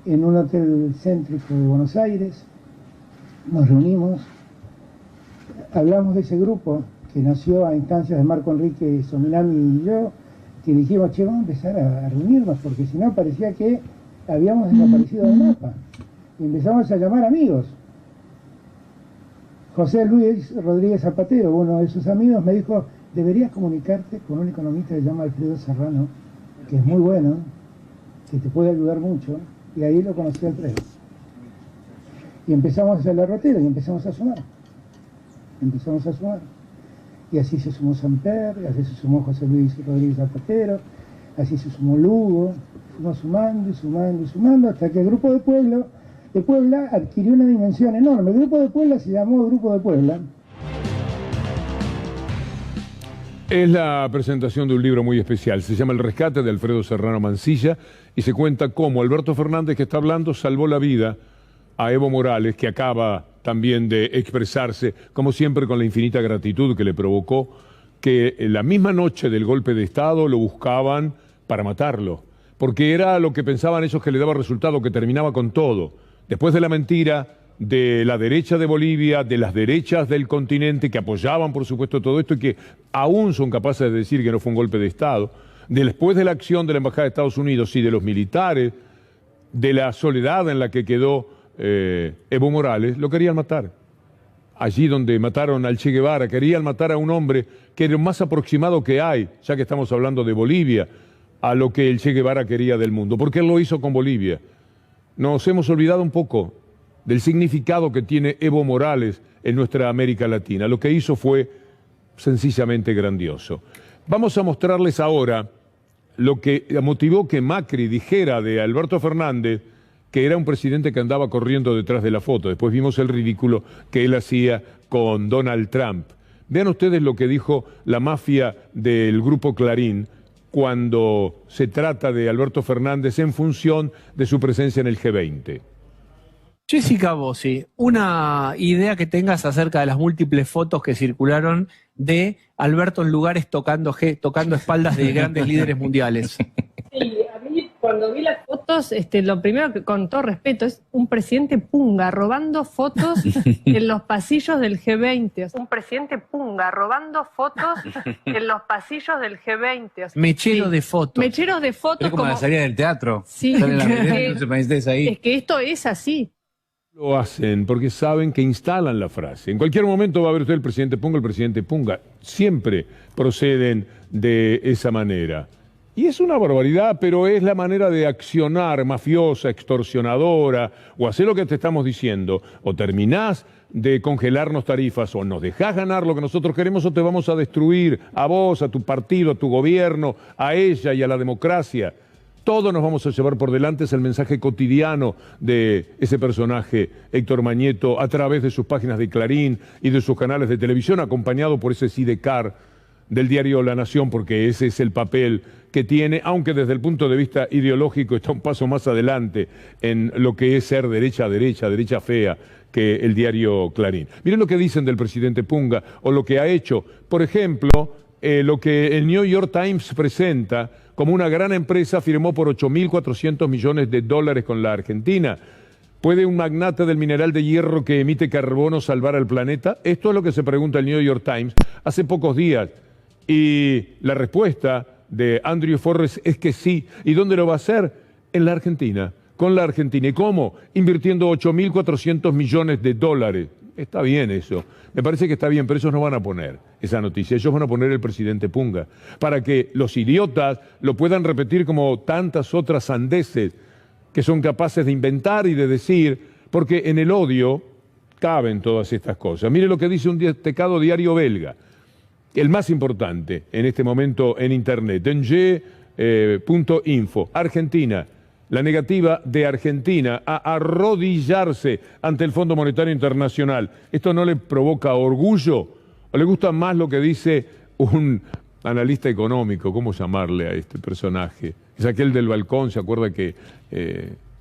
en un hotel céntrico de Buenos Aires nos reunimos, hablamos de ese grupo que nació a instancias de Marco Enrique Sominami y yo, que dijimos, che, vamos a empezar a reunirnos porque si no parecía que habíamos desaparecido del mapa, y empezamos a llamar amigos, José Luis Rodríguez Zapatero, uno de sus amigos, me dijo, deberías comunicarte con un economista que se llama Alfredo Serrano, que es muy bueno, que te puede ayudar mucho, y ahí lo conocí a Alfredo. Y empezamos a hacer la rotera y empezamos a sumar. Y así se sumó Samper, así se sumó José Luis Rodríguez Zapatero, así se sumó Lugo, fuimos sumando, hasta que el Grupo de Puebla adquirió una dimensión enorme. El Grupo de Puebla se llamó Grupo de Puebla. Es la presentación de un libro muy especial, se llama El rescate de Alfredo Serrano Mansilla y se cuenta cómo Alberto Fernández, que está hablando, salvó la vida a Evo Morales, que acaba también de expresarse, como siempre con la infinita gratitud que le provocó, que en la misma noche del golpe de Estado lo buscaban para matarlo, porque era lo que pensaban ellos que le daba resultado, que terminaba con todo. Después de la mentira de la derecha de Bolivia, de las derechas del continente, que apoyaban por supuesto todo esto y que aún son capaces de decir que no fue un golpe de Estado, después de la acción de la Embajada de Estados Unidos y de los militares, de la soledad en la que quedó Evo Morales, lo querían matar. Allí donde mataron al Che Guevara, querían matar a un hombre que era lo más aproximado que hay, ya que estamos hablando de Bolivia, a lo que el Che Guevara quería del mundo, porque él lo hizo con Bolivia. Nos hemos olvidado un poco del significado que tiene Evo Morales en nuestra América Latina. Lo que hizo fue sencillamente grandioso. Vamos a mostrarles ahora lo que motivó que Macri dijera de Alberto Fernández que era un presidente que andaba corriendo detrás de la foto. Después vimos el ridículo que él hacía con Donald Trump. Vean ustedes lo que dijo la mafia del Grupo Clarín cuando se trata de Alberto Fernández en función de su presencia en el G20. Jessica Bossi, una idea que tengas acerca de las múltiples fotos que circularon de Alberto en lugares tocando espaldas de grandes líderes mundiales. Sí, a mí cuando vi las fotos, lo primero que, con todo respeto, es un presidente punga robando fotos en los pasillos del G20. O sea, un presidente punga robando fotos en los pasillos del G20. O sea, Mechero sí, de fotos. Mecheros de fotos. Es como la salida del teatro. Sí, es que esto es así. Lo hacen porque saben que instalan la frase. En cualquier momento va a ver usted el presidente punga. Siempre proceden de esa manera. Y es una barbaridad, pero es la manera de accionar mafiosa, extorsionadora, o hacer lo que te estamos diciendo. O terminás de congelarnos tarifas, o nos dejás ganar lo que nosotros queremos, o te vamos a destruir a vos, a tu partido, a tu gobierno, a ella y a la democracia. Todo nos vamos a llevar por delante, es el mensaje cotidiano de ese personaje, Héctor Mañeto, a través de sus páginas de Clarín y de sus canales de televisión, acompañado por ese sidecar del diario La Nación, porque ese es el papel que tiene, aunque desde el punto de vista ideológico está un paso más adelante en lo que es ser derecha fea, que el diario Clarín. Miren lo que dicen del presidente Punga, o lo que ha hecho. Por ejemplo, lo que el New York Times presenta como una gran empresa firmó por $8.400 millones con la Argentina. ¿Puede un magnate del mineral de hierro que emite carbono salvar al planeta? Esto es lo que se pregunta el New York Times hace pocos días. Y la respuesta de Andrew Forrest es que sí. ¿Y dónde lo va a hacer? En la Argentina, con la Argentina. ¿Y cómo? Invirtiendo $8.400 millones. Está bien eso. Me parece que está bien, pero ellos no van a poner esa noticia. Ellos van a poner el presidente Punga, para que los idiotas lo puedan repetir como tantas otras sandeces que son capaces de inventar y de decir, porque en el odio caben todas estas cosas. Mire lo que dice un destacado diario belga, el más importante en este momento en Internet, Denge.info, Argentina. La negativa de Argentina a arrodillarse ante el Fondo Monetario Internacional. ¿Esto no le provoca orgullo? ¿O le gusta más lo que dice un analista económico? ¿Cómo llamarle a este personaje? Es aquel del balcón, ¿se acuerda que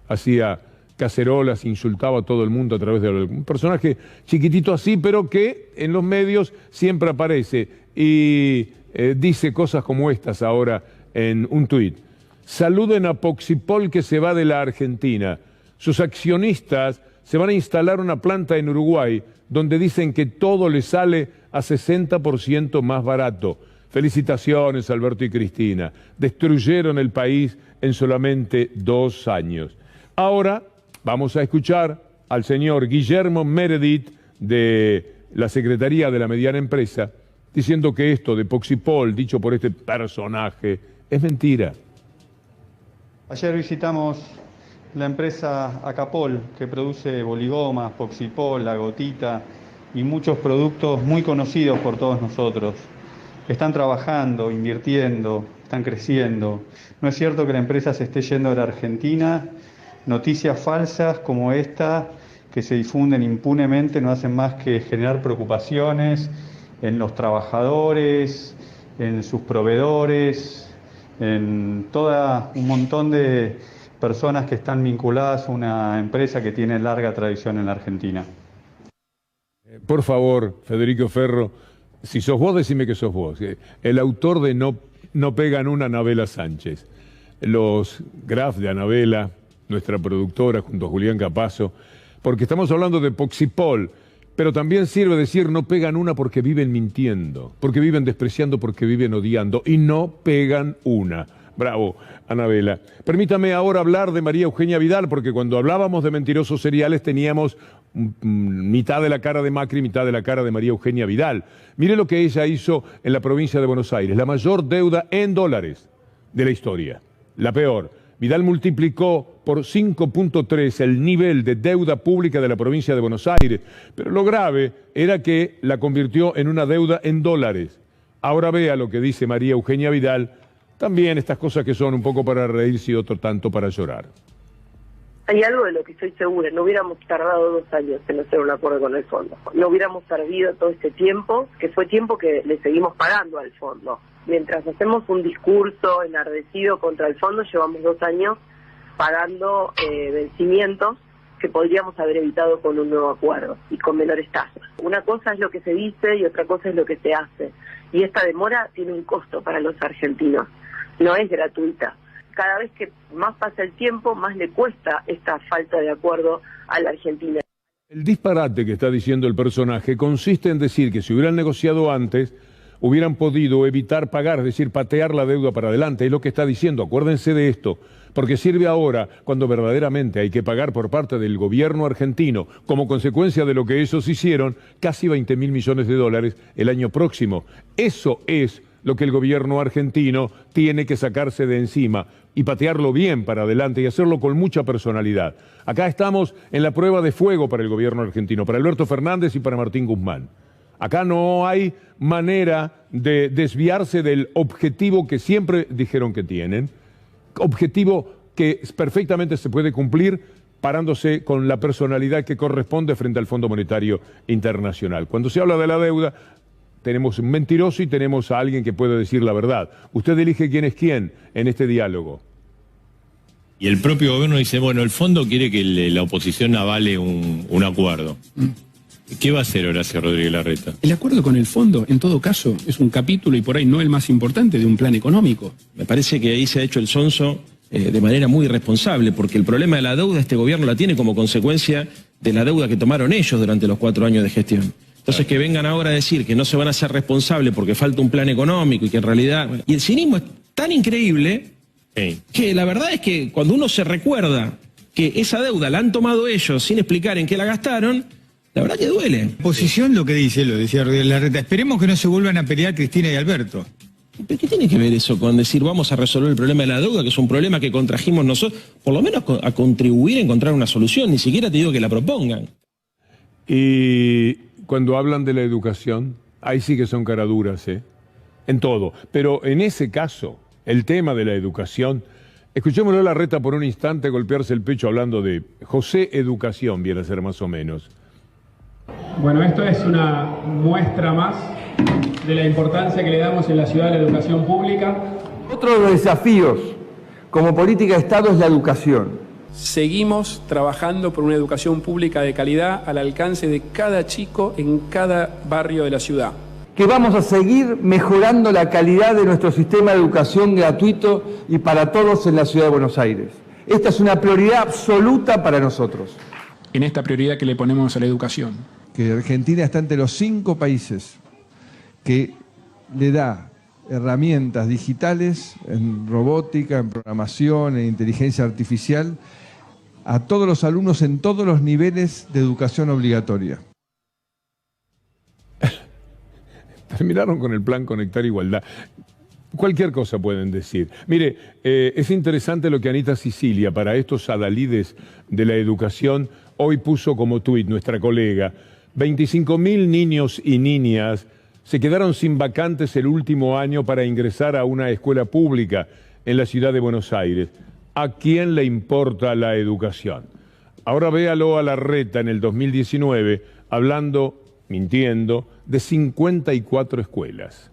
hacía cacerolas, insultaba a todo el mundo a través de un personaje chiquitito así, pero que en los medios siempre aparece y dice cosas como estas ahora en un tuit. Saluden a Poxipol, que se va de la Argentina. Sus accionistas se van a instalar una planta en Uruguay donde dicen que todo le sale a 60% más barato. Felicitaciones, Alberto y Cristina. Destruyeron el país en solamente 2 años. Ahora vamos a escuchar al señor Guillermo Meredith de la Secretaría de la Mediana Empresa, diciendo que esto de Poxipol, dicho por este personaje, es mentira. Ayer visitamos la empresa Acapol, que produce boligomas, Poxipol, La Gotita y muchos productos muy conocidos por todos nosotros. Están trabajando, invirtiendo, están creciendo. No es cierto que la empresa se esté yendo de la Argentina. Noticias falsas como esta, que se difunden impunemente, no hacen más que generar preocupaciones en los trabajadores, en sus proveedores, en todo un montón de personas que están vinculadas a una empresa que tiene larga tradición en la Argentina. Por favor, Federico Ferro, si sos vos, decime que sos vos. El autor de No pegan una, Anabela Sánchez. Los graf de Anabela, nuestra productora, junto a Julián Capazo, porque estamos hablando de Poxipol, pero también sirve decir no pegan una porque viven mintiendo, porque viven despreciando, porque viven odiando, y no pegan una. Bravo, Anabela. Permítame ahora hablar de María Eugenia Vidal, porque cuando hablábamos de mentirosos seriales teníamos mitad de la cara de Macri, mitad de la cara de María Eugenia Vidal. Mire lo que ella hizo en la provincia de Buenos Aires, la mayor deuda en dólares de la historia, la peor. Vidal multiplicó por 5.3 el nivel de deuda pública de la provincia de Buenos Aires, pero lo grave era que la convirtió en una deuda en dólares. Ahora vea lo que dice María Eugenia Vidal, también estas cosas que son un poco para reírse y otro tanto para llorar. Hay algo de lo que estoy segura, no hubiéramos tardado 2 años en hacer un acuerdo con el fondo. No hubiéramos perdido todo este tiempo, que fue tiempo que le seguimos pagando al fondo. Mientras hacemos un discurso enardecido contra el fondo, llevamos 2 años pagando vencimientos que podríamos haber evitado con un nuevo acuerdo y con menores tasas. Una cosa es lo que se dice y otra cosa es lo que se hace. Y esta demora tiene un costo para los argentinos, no es gratuita. Cada vez que más pasa el tiempo, más le cuesta esta falta de acuerdo a la Argentina. El disparate que está diciendo el personaje consiste en decir que si hubieran negociado antes, hubieran podido evitar pagar, es decir, patear la deuda para adelante. Es lo que está diciendo, acuérdense de esto, porque sirve ahora cuando verdaderamente hay que pagar por parte del gobierno argentino, como consecuencia de lo que ellos hicieron, casi 20.000 millones de dólares el año próximo. Eso es lo que el gobierno argentino tiene que sacarse de encima y patearlo bien para adelante y hacerlo con mucha personalidad. Acá estamos en la prueba de fuego para el gobierno argentino, para Alberto Fernández y para Martín Guzmán. Acá no hay manera de desviarse del objetivo que siempre dijeron que tienen, objetivo que perfectamente se puede cumplir parándose con la personalidad que corresponde frente al Fondo Monetario Internacional. Cuando se habla de la deuda, tenemos un mentiroso y tenemos a alguien que puede decir la verdad. Usted elige quién es quién en este diálogo. Y el propio gobierno dice, bueno, el fondo quiere que la oposición avale un acuerdo. ¿Qué va a hacer Horacio Rodríguez Larreta? El acuerdo con el fondo, en todo caso, es un capítulo y por ahí no el más importante de un plan económico. Me parece que ahí se ha hecho el sonso de manera muy irresponsable, porque el problema de la deuda este gobierno la tiene como consecuencia de la deuda que tomaron ellos durante los 4 años de gestión. Entonces que vengan ahora a decir que no se van a hacer responsables porque falta un plan económico y que en realidad... Y el cinismo es tan increíble que la verdad es que cuando uno se recuerda que esa deuda la han tomado ellos sin explicar en qué la gastaron, la verdad que duele. Oposición lo que dice, lo decía Rodríguez Larreta, esperemos que no se vuelvan a pelear Cristina y Alberto. ¿Pero qué tiene que ver eso con decir vamos a resolver el problema de la deuda, que es un problema que contrajimos nosotros, por lo menos a contribuir a encontrar una solución? Ni siquiera te digo que la propongan. Y cuando hablan de la educación, ahí sí que son caraduras, en todo. Pero en ese caso, el tema de la educación, escuchémoslo a Larreta por un instante golpearse el pecho hablando de José Educación, viene a ser más o menos. Bueno, esto es una muestra más de la importancia que le damos en la ciudad a la educación pública. Otro de los desafíos como política de Estado es la educación. Seguimos trabajando por una educación pública de calidad al alcance de cada chico en cada barrio de la ciudad. Que vamos a seguir mejorando la calidad de nuestro sistema de educación gratuito y para todos en la ciudad de Buenos Aires. Esta es una prioridad absoluta para nosotros. En esta prioridad que le ponemos a la educación. Que Argentina está entre los 5 países que le da herramientas digitales en robótica, en programación, en inteligencia artificial a todos los alumnos en todos los niveles de educación obligatoria. Terminaron con el plan Conectar Igualdad. Cualquier cosa pueden decir. Mire, es interesante lo que Anita Sicilia, para estos adalides de la educación, hoy puso como tuit nuestra colega. 25.000 niños y niñas se quedaron sin vacantes el último año para ingresar a una escuela pública en la ciudad de Buenos Aires. ¿A quién le importa la educación? Ahora véalo a Larreta en el 2019 hablando, mintiendo, de 54 escuelas.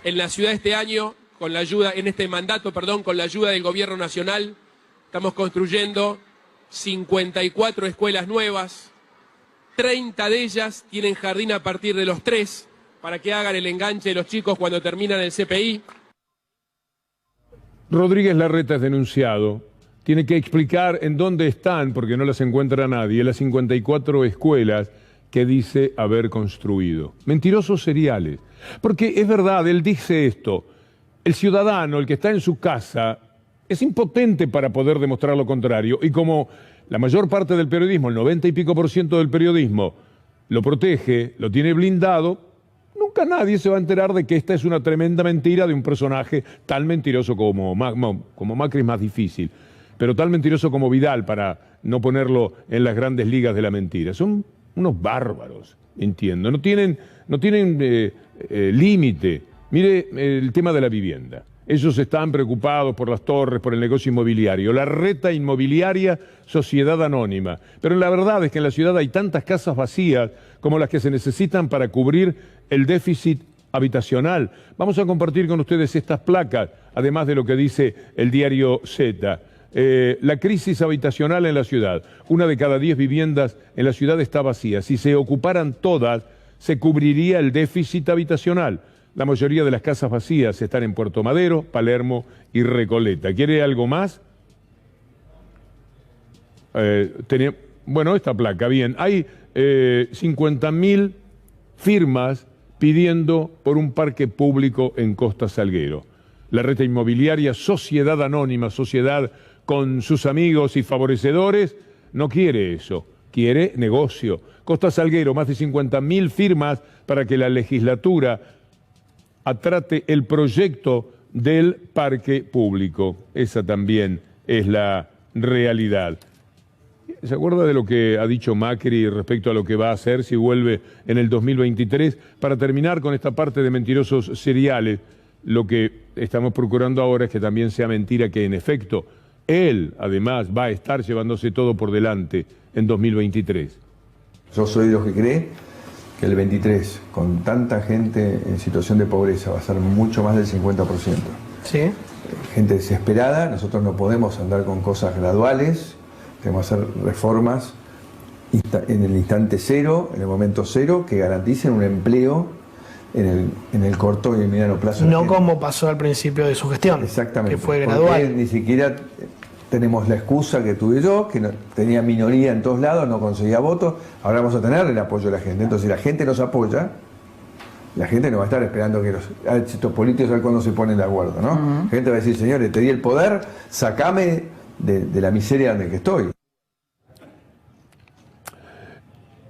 En la ciudad este año, con la ayuda, en este mandato, perdón, con la ayuda del gobierno nacional, estamos construyendo 54 escuelas nuevas. 30 de ellas tienen jardín a partir de los 3 para que hagan el enganche de los chicos cuando terminan el CPI. Rodríguez Larreta es denunciado. Tiene que explicar en dónde están, porque no las encuentra nadie, las 54 escuelas que dice haber construido. Mentirosos seriales. Porque es verdad, él dice esto, el ciudadano, el que está en su casa, es impotente para poder demostrar lo contrario. Y como la mayor parte del periodismo, el 90 y pico % del periodismo, lo protege, lo tiene blindado, nunca nadie se va a enterar de que esta es una tremenda mentira de un personaje tan mentiroso como Macri es más difícil, pero tan mentiroso como Vidal, para no ponerlo en las grandes ligas de la mentira. Son unos bárbaros, entiendo. No tienen límite. Mire el tema de la vivienda. Ellos están preocupados por las torres, por el negocio inmobiliario. Larreta Inmobiliaria, sociedad anónima. Pero la verdad es que en la ciudad hay tantas casas vacías como las que se necesitan para cubrir el déficit habitacional. Vamos a compartir con ustedes estas placas, además de lo que dice el diario Z. La crisis habitacional en la ciudad. 1 de cada 10 viviendas en la ciudad está vacía. Si se ocuparan todas, se cubriría el déficit habitacional. La mayoría de las casas vacías están en Puerto Madero, Palermo y Recoleta. ¿Quiere algo más? Bueno, esta placa, bien. Hay 50.000 firmas pidiendo por un parque público en Costa Salguero. Larreta Inmobiliaria, sociedad anónima, sociedad con sus amigos y favorecedores, no quiere eso, quiere negocio. Costa Salguero, más de 50.000 firmas para que la legislatura atrate el proyecto del parque público. Esa también es la realidad. ¿Se acuerda de lo que ha dicho Macri respecto a lo que va a hacer si vuelve en el 2023? Para terminar con esta parte de mentirosos seriales, lo que estamos procurando ahora es que también sea mentira que en efecto él además va a estar llevándose todo por delante en 2023. Yo soy de los que cree que el 23, con tanta gente en situación de pobreza, va a ser mucho más del 50%. ¿Sí? Gente desesperada, nosotros no podemos andar con cosas graduales, tenemos que hacer reformas en el instante cero, en el momento cero, que garanticen un empleo en el corto y el mediano plazo. No como pasó al principio de su gestión. Exactamente. Que fue gradual. Porque ni siquiera tenemos la excusa que tuve yo, que tenía minoría en todos lados, no conseguía votos. Ahora vamos a tener el apoyo de la gente. Entonces, si la gente nos apoya, la gente no va a estar esperando que estos políticos a ver cuándo se ponen de acuerdo, ¿no? La gente va a decir, señores, te di el poder, sacame de la miseria en la que estoy.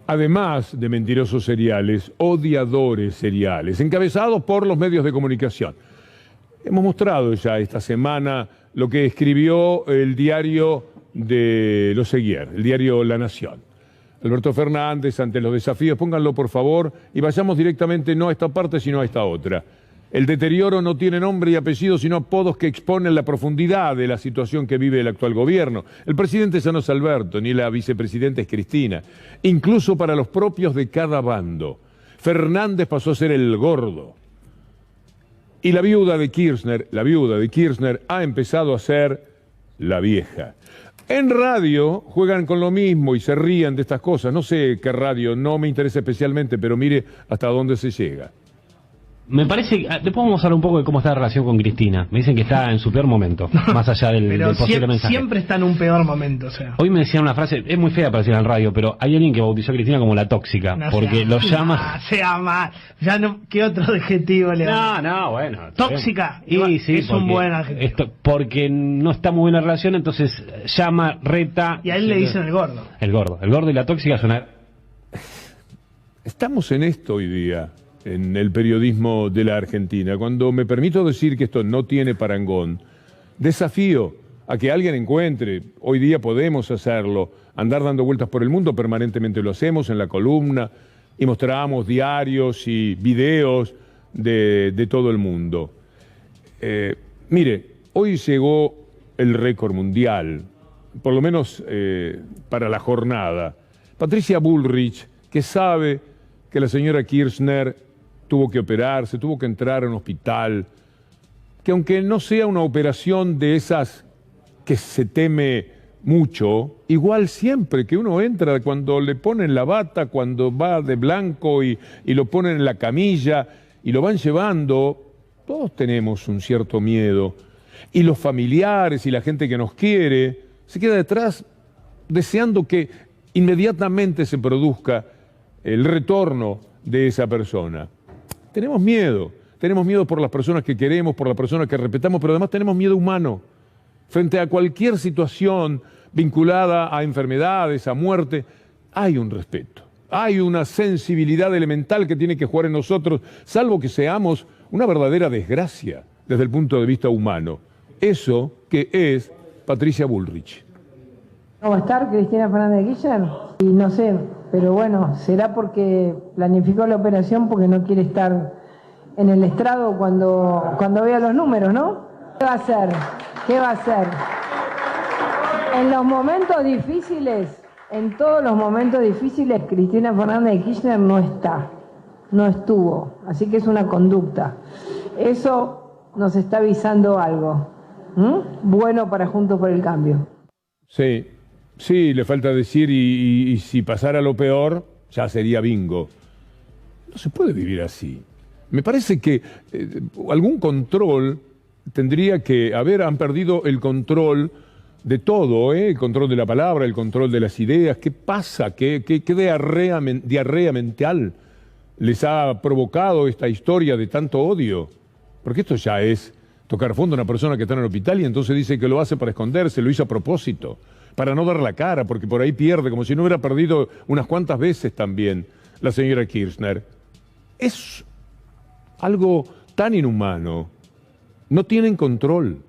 Además de mentirosos seriales, odiadores seriales, encabezados por los medios de comunicación. Hemos mostrado ya esta semana lo que escribió el diario de Los Seguier, el diario La Nación. Alberto Fernández, ante los desafíos, pónganlo por favor y vayamos directamente no a esta parte sino a esta otra. El deterioro no tiene nombre y apellido, sino apodos que exponen la profundidad de la situación que vive el actual gobierno. El presidente ya no es Alberto, ni la vicepresidenta es Cristina. Incluso para los propios de cada bando. Fernández pasó a ser el gordo. Y la viuda de Kirchner ha empezado a ser la vieja. En radio juegan con lo mismo y se ríen de estas cosas. No sé qué radio, no me interesa especialmente, pero mire hasta dónde se llega. Me parece que después vamos a hablar un poco de cómo está la relación con Cristina. Me dicen que está en su peor momento, más allá del posible mensaje. Siempre está en un peor momento, o sea. Hoy me decían una frase, es muy fea para decir en radio, pero hay alguien que bautizó a Cristina como la tóxica, porque lo llama... Ya no, ¿qué otro adjetivo le da? No, bueno. Tóxica, y sí, es un buen adjetivo. Porque no está muy bien la relación, entonces llama, reta... Y a él le dicen el gordo. El gordo y la tóxica son... Estamos en esto hoy día. en el periodismo de la Argentina. Cuando me permito decir que esto no tiene parangón, desafío a que alguien encuentre, hoy día podemos hacerlo, andar dando vueltas por el mundo, permanentemente lo hacemos en la columna y mostramos diarios y videos de todo el mundo. Mire, hoy llegó el récord mundial, por lo menos para la jornada. Patricia Bullrich, que sabe que la señora Kirchner tuvo que operarse, tuvo que entrar a un hospital, que aunque no sea una operación de esas que se teme mucho, igual siempre que uno entra, cuando le ponen la bata, cuando va de blanco y lo ponen en la camilla y lo van llevando, todos tenemos un cierto miedo. Y los familiares y la gente que nos quiere se queda detrás deseando que inmediatamente se produzca el retorno de esa persona. Tenemos miedo por las personas que queremos, por las personas que respetamos, pero además tenemos miedo humano. Frente a cualquier situación vinculada a enfermedades, a muerte, hay un respeto, hay una sensibilidad elemental que tiene que jugar en nosotros, salvo que seamos una verdadera desgracia desde el punto de vista humano. Eso que es Patricia Bullrich. ¿No va a estar Cristina Fernández de Kirchner? Y no sé, pero bueno, será porque planificó la operación porque no quiere estar en el estrado cuando vea los números, ¿no? ¿Qué va a hacer? ¿Qué va a hacer? En los momentos difíciles, en todos los momentos difíciles, Cristina Fernández de Kirchner no está, no estuvo. Así que es una conducta. Eso nos está avisando algo. Bueno para Juntos por el Cambio. Sí, le falta decir y si pasara lo peor, ya sería bingo. No se puede vivir así. Me parece que algún control tendría que haber, han perdido el control de todo, el control de la palabra, el control de las ideas. ¿Qué pasa? ¿Qué diarrea mental les ha provocado esta historia de tanto odio? Porque esto ya es tocar fondo a una persona que está en el hospital y entonces dice que lo hace para esconderse, lo hizo a propósito, para no dar la cara, porque por ahí pierde, como si no hubiera perdido unas cuantas veces también la señora Kirchner. Es algo tan inhumano. No tienen control,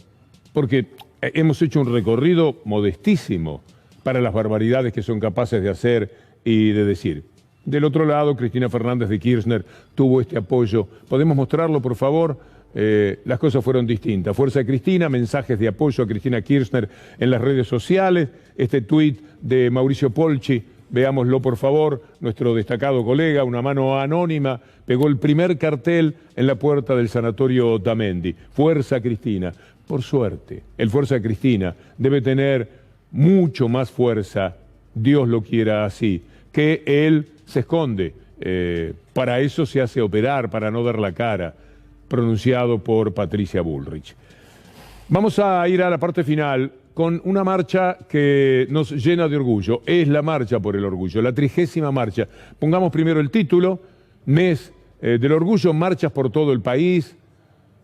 porque hemos hecho un recorrido modestísimo para las barbaridades que son capaces de hacer y de decir. Del otro lado, Cristina Fernández de Kirchner tuvo este apoyo. ¿Podemos mostrarlo, por favor? Las cosas fueron distintas. Fuerza de Cristina, mensajes de apoyo a Cristina Kirchner en las redes sociales. Este tuit de Mauricio Polchi, veámoslo por favor, nuestro destacado colega, una mano anónima, pegó el primer cartel en la puerta del sanatorio Otamendi. Fuerza Cristina. Por suerte, el Fuerza Cristina debe tener mucho más fuerza, Dios lo quiera así, que él se esconde. Para eso se hace operar, para no dar la cara, pronunciado por Patricia Bullrich. Vamos a ir a la parte final con una marcha que nos llena de orgullo. Es la Marcha por el Orgullo, la 30ª marcha. Pongamos primero el título, Mes del Orgullo, marchas por todo el país.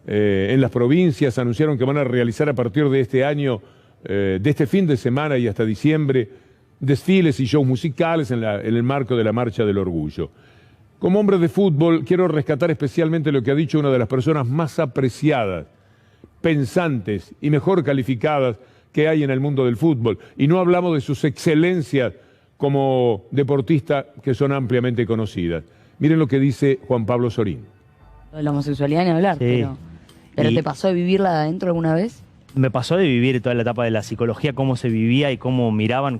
En las provincias anunciaron que van a realizar a partir de este año, de este fin de semana y hasta diciembre, desfiles y shows musicales en el marco de la Marcha del Orgullo. Como hombre de fútbol, quiero rescatar especialmente lo que ha dicho una de las personas más apreciadas, pensantes y mejor calificadas que hay en el mundo del fútbol. Y no hablamos de sus excelencias como deportista, que son ampliamente conocidas. Miren lo que dice Juan Pablo Sorín. De la homosexualidad ni hablar, sí. Pero ¿te pasó de vivirla de adentro alguna vez? Me pasó de vivir toda la etapa de la psicología, cómo se vivía y cómo miraban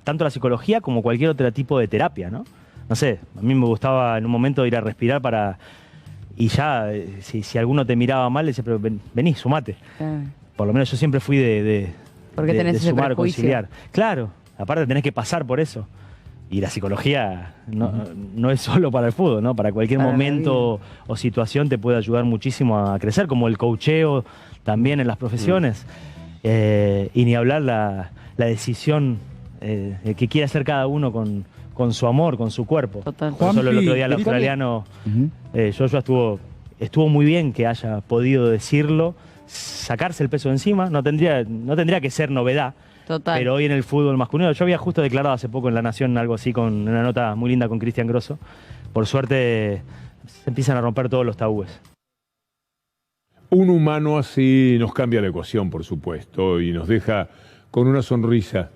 tanto la psicología como cualquier otro tipo de terapia, ¿no? No sé, a mí me gustaba en un momento ir a respirar y ya, si alguno te miraba mal, le decía, pero vení, sumate. Por lo menos yo siempre fui de sumar, conciliar. Claro, aparte tenés que pasar por eso. Y la psicología no es solo para el fútbol, ¿no? Para cualquier momento o situación te puede ayudar muchísimo a crecer, como el coacheo también en las profesiones. Y ni hablar la decisión que quiere hacer cada uno con su amor, con su cuerpo. Total. Por eso el otro día el australiano, Joshua estuvo muy bien que haya podido decirlo, sacarse el peso de encima, no tendría que ser novedad. Total. Pero hoy en el fútbol masculino, yo había justo declarado hace poco en La Nación algo así, con una nota muy linda con Cristian Grosso. Por suerte se empiezan a romper todos los tabúes. Un humano así nos cambia la ecuación, por supuesto, y nos deja con una sonrisa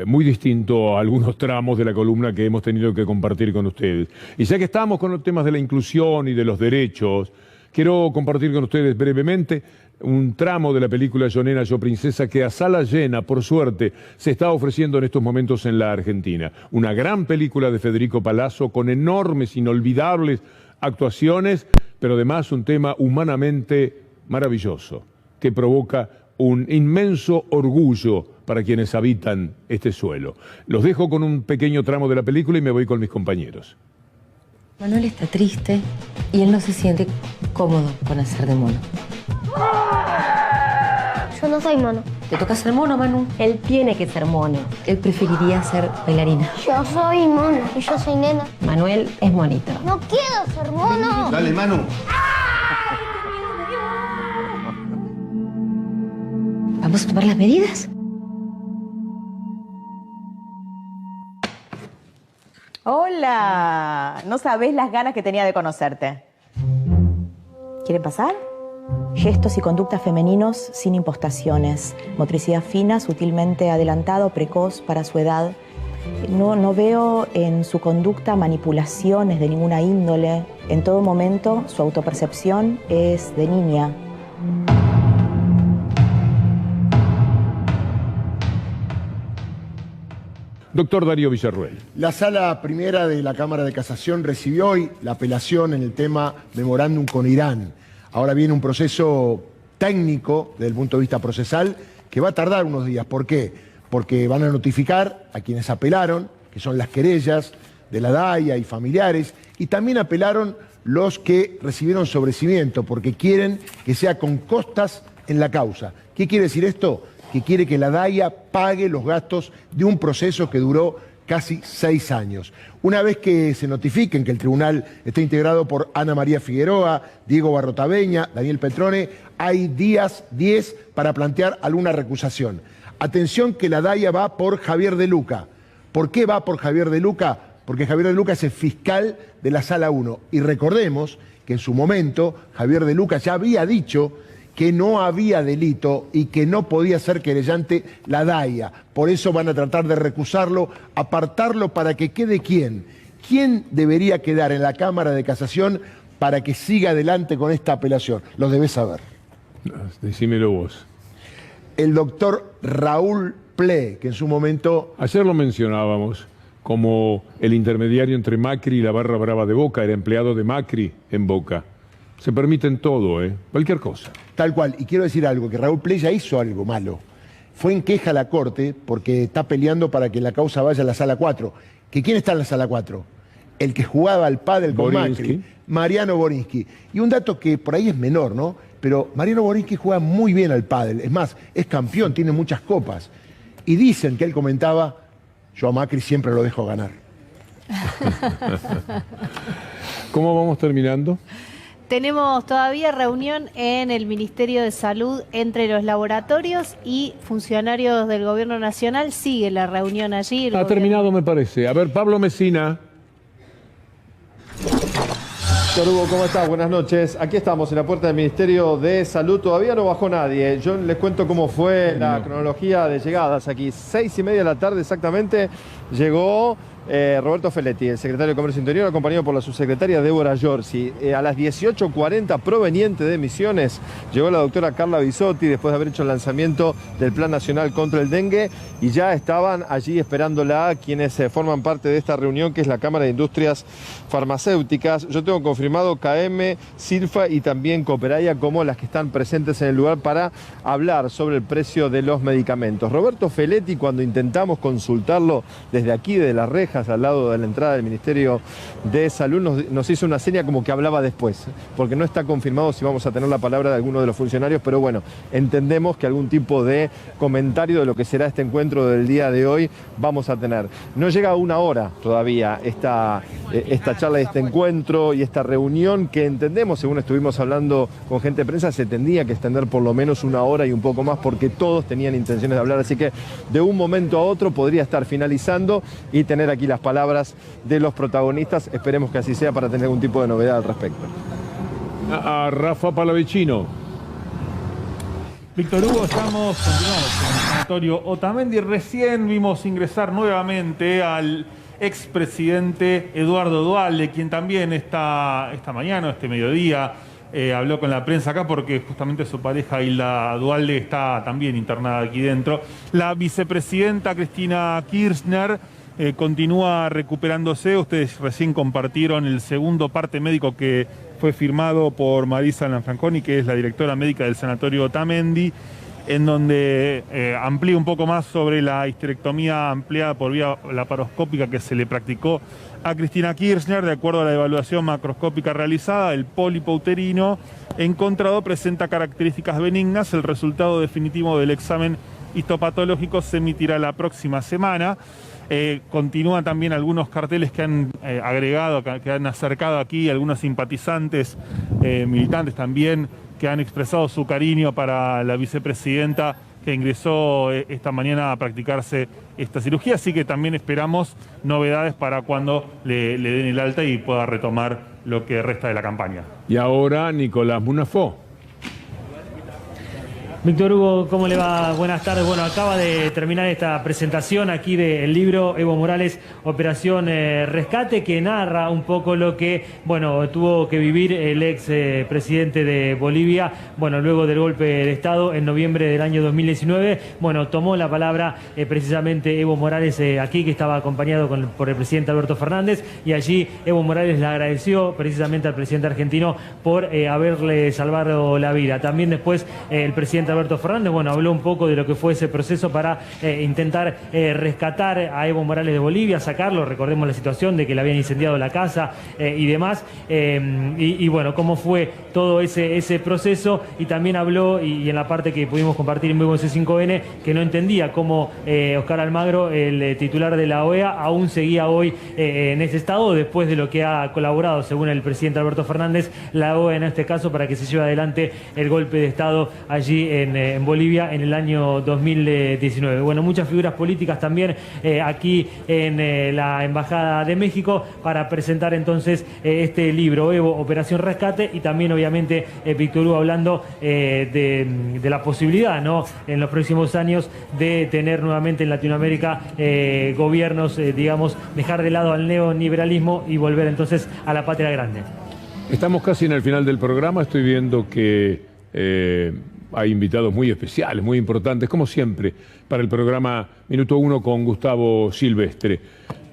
muy distinto a algunos tramos de la columna que hemos tenido que compartir con ustedes. Y ya que estamos con los temas de la inclusión y de los derechos, quiero compartir con ustedes brevemente un tramo de la película Yo Nena, Yo Princesa, que a sala llena, por suerte, se está ofreciendo en estos momentos en la Argentina. Una gran película de Federico Palazzo con enormes, inolvidables actuaciones, pero además un tema humanamente maravilloso, que provoca un inmenso orgullo para quienes habitan este suelo. Los dejo con un pequeño tramo de la película y me voy con mis compañeros. Manuel está triste y él no se siente cómodo con hacer de mono. Yo no soy mono. Te toca ser mono, Manu. Él tiene que ser mono. Él preferiría ser bailarina. Yo soy mono y yo soy nena. Manuel es monito. No quiero ser mono. Dale, Manu. ¿Vamos a tomar las medidas? Hola. No sabés las ganas que tenía de conocerte. ¿Quieren pasar? Gestos y conductas femeninos sin impostaciones. Motricidad fina, sutilmente adelantado, precoz para su edad. No veo en su conducta manipulaciones de ninguna índole. En todo momento, su autopercepción es de niña. Doctor Darío Villarruel. La Sala Primera de la Cámara de Casación recibió hoy la apelación en el tema memorándum con Irán. Ahora viene un proceso técnico desde el punto de vista procesal que va a tardar unos días. ¿Por qué? Porque van a notificar a quienes apelaron, que son las querellas de la DAIA y familiares, y también apelaron los que recibieron sobrecimiento, porque quieren que sea con costas en la causa. ¿Qué quiere decir esto? Que quiere que la DAIA pague los gastos de un proceso que duró casi 6 años. Una vez que se notifiquen que el tribunal está integrado por Ana María Figueroa, Diego Barrotaveña, Daniel Petrone, hay días 10 para plantear alguna recusación. Atención que la DAIA va por Javier de Luca. ¿Por qué va por Javier de Luca? Porque Javier de Luca es el fiscal de la Sala 1. Y recordemos que en su momento Javier de Luca ya había dicho que no había delito y que no podía ser querellante la DAIA. Por eso van a tratar de recusarlo, apartarlo para que quede quién. ¿Quién debería quedar en la Cámara de Casación para que siga adelante con esta apelación? Lo debés saber. Decímelo vos. El doctor Raúl Ple, que en su momento... Ayer lo mencionábamos como el intermediario entre Macri y la barra brava de Boca, era empleado de Macri en Boca. Se permiten todo, cualquier cosa. Tal cual. Y quiero decir algo, que Raúl Ple ya hizo algo malo. Fue en queja a la Corte porque está peleando para que la causa vaya a la Sala 4. ¿Que quién está en la Sala 4? El que jugaba al pádel con Macri, Mariano Borinsky. Y un dato que por ahí es menor, ¿no? Pero Mariano Borinsky juega muy bien al pádel. Es más, es campeón, tiene muchas copas. Y dicen que él comentaba, yo a Macri siempre lo dejo ganar. ¿Cómo vamos terminando? Tenemos todavía reunión en el Ministerio de Salud entre los laboratorios y funcionarios del Gobierno Nacional. Sigue la reunión allí. Ha terminado, me parece. A ver, Pablo Mesina. Doctor Hugo, ¿cómo estás? Buenas noches. Aquí estamos en la puerta del Ministerio de Salud. Todavía no bajó nadie. Yo les cuento cómo fue la cronología de llegadas aquí. 6:30 de la tarde exactamente llegó Roberto Feletti, el secretario de Comercio Interior, acompañado por la subsecretaria Débora Giorgi. A las 18:40, proveniente de Misiones, llegó la doctora Carla Bisotti después de haber hecho el lanzamiento del Plan Nacional contra el Dengue, y ya estaban allí esperándola quienes forman parte de esta reunión, que es la Cámara de Industrias Farmacéuticas. Yo tengo confirmado KM, Silfa y también Cooperaya como las que están presentes en el lugar para hablar sobre el precio de los medicamentos. Roberto Feletti, cuando intentamos consultarlo desde aquí, de las rejas, al lado de la entrada del Ministerio de Salud, nos hizo una seña como que hablaba después, porque no está confirmado si vamos a tener la palabra de alguno de los funcionarios, pero bueno, entendemos que algún tipo de comentario de lo que será este encuentro del día de hoy vamos a tener. No llega a una hora todavía esta charla, este encuentro y esta reunión, que entendemos, según estuvimos hablando con gente de prensa, se tendría que extender por lo menos una hora y un poco más, porque todos tenían intenciones de hablar, así que de un momento a otro podría estar finalizando y tener aquí aquí las palabras de los protagonistas. Esperemos que así sea para tener algún tipo de novedad al respecto. A Rafa Palavecino. Víctor Hugo, continuamos con el sanatorio Otamendi. Recién vimos ingresar nuevamente al expresidente Eduardo Duhalde, quien también esta mañana, este mediodía, habló con la prensa acá porque justamente su pareja Hilda Duhalde está también internada aquí dentro. La vicepresidenta Cristina Kirchner continúa recuperándose. Ustedes recién compartieron el segundo parte médico que fue firmado por Marisa Lanfranconi, que es la directora médica del sanatorio Otamendi, en donde amplía un poco más sobre la histerectomía ampliada por vía laparoscópica que se le practicó a Cristina Kirchner. De acuerdo a la evaluación macroscópica realizada, el pólipo uterino encontrado presenta características benignas. El resultado definitivo del examen histopatológico se emitirá la próxima semana. Continúan también algunos carteles que han agregado, que han acercado aquí algunos simpatizantes, militantes también, que han expresado su cariño para la vicepresidenta que ingresó esta mañana a practicarse esta cirugía. Así que también esperamos novedades para cuando le den el alta y pueda retomar lo que resta de la campaña. Y ahora Nicolás Munafó. Víctor Hugo, ¿cómo le va? Buenas tardes. Bueno, acaba de terminar esta presentación aquí del libro Evo Morales, Operación Rescate, que narra un poco lo que, bueno, tuvo que vivir el ex presidente de Bolivia, bueno, luego del golpe de Estado en noviembre del año 2019. Bueno, tomó la palabra precisamente Evo Morales aquí, que estaba acompañado por el presidente Alberto Fernández, y allí Evo Morales le agradeció precisamente al presidente argentino por haberle salvado la vida. También después el presidente Alberto Fernández, bueno, habló un poco de lo que fue ese proceso para intentar rescatar a Evo Morales de Bolivia, sacarlo. Recordemos la situación de que le habían incendiado la casa y demás. Y bueno, cómo fue todo ese proceso. Y también habló, y en la parte que pudimos compartir en vivo en C5N, que no entendía cómo Oscar Almagro, el titular de la OEA, aún seguía hoy en ese estado, después de lo que ha colaborado, según el presidente Alberto Fernández, la OEA en este caso, para que se lleve adelante el golpe de Estado allí en Bolivia en el año 2019. Bueno, muchas figuras políticas también aquí en la Embajada de México para presentar entonces este libro, Evo, Operación Rescate, y también obviamente Víctor Hugo hablando de la posibilidad, ¿no?, en los próximos años de tener nuevamente en Latinoamérica gobiernos, digamos, dejar de lado al neoliberalismo y volver entonces a la patria grande. Estamos casi en el final del programa. Estoy viendo que hay invitados muy especiales, muy importantes, como siempre, para el programa Minuto 1 con Gustavo Silvestre.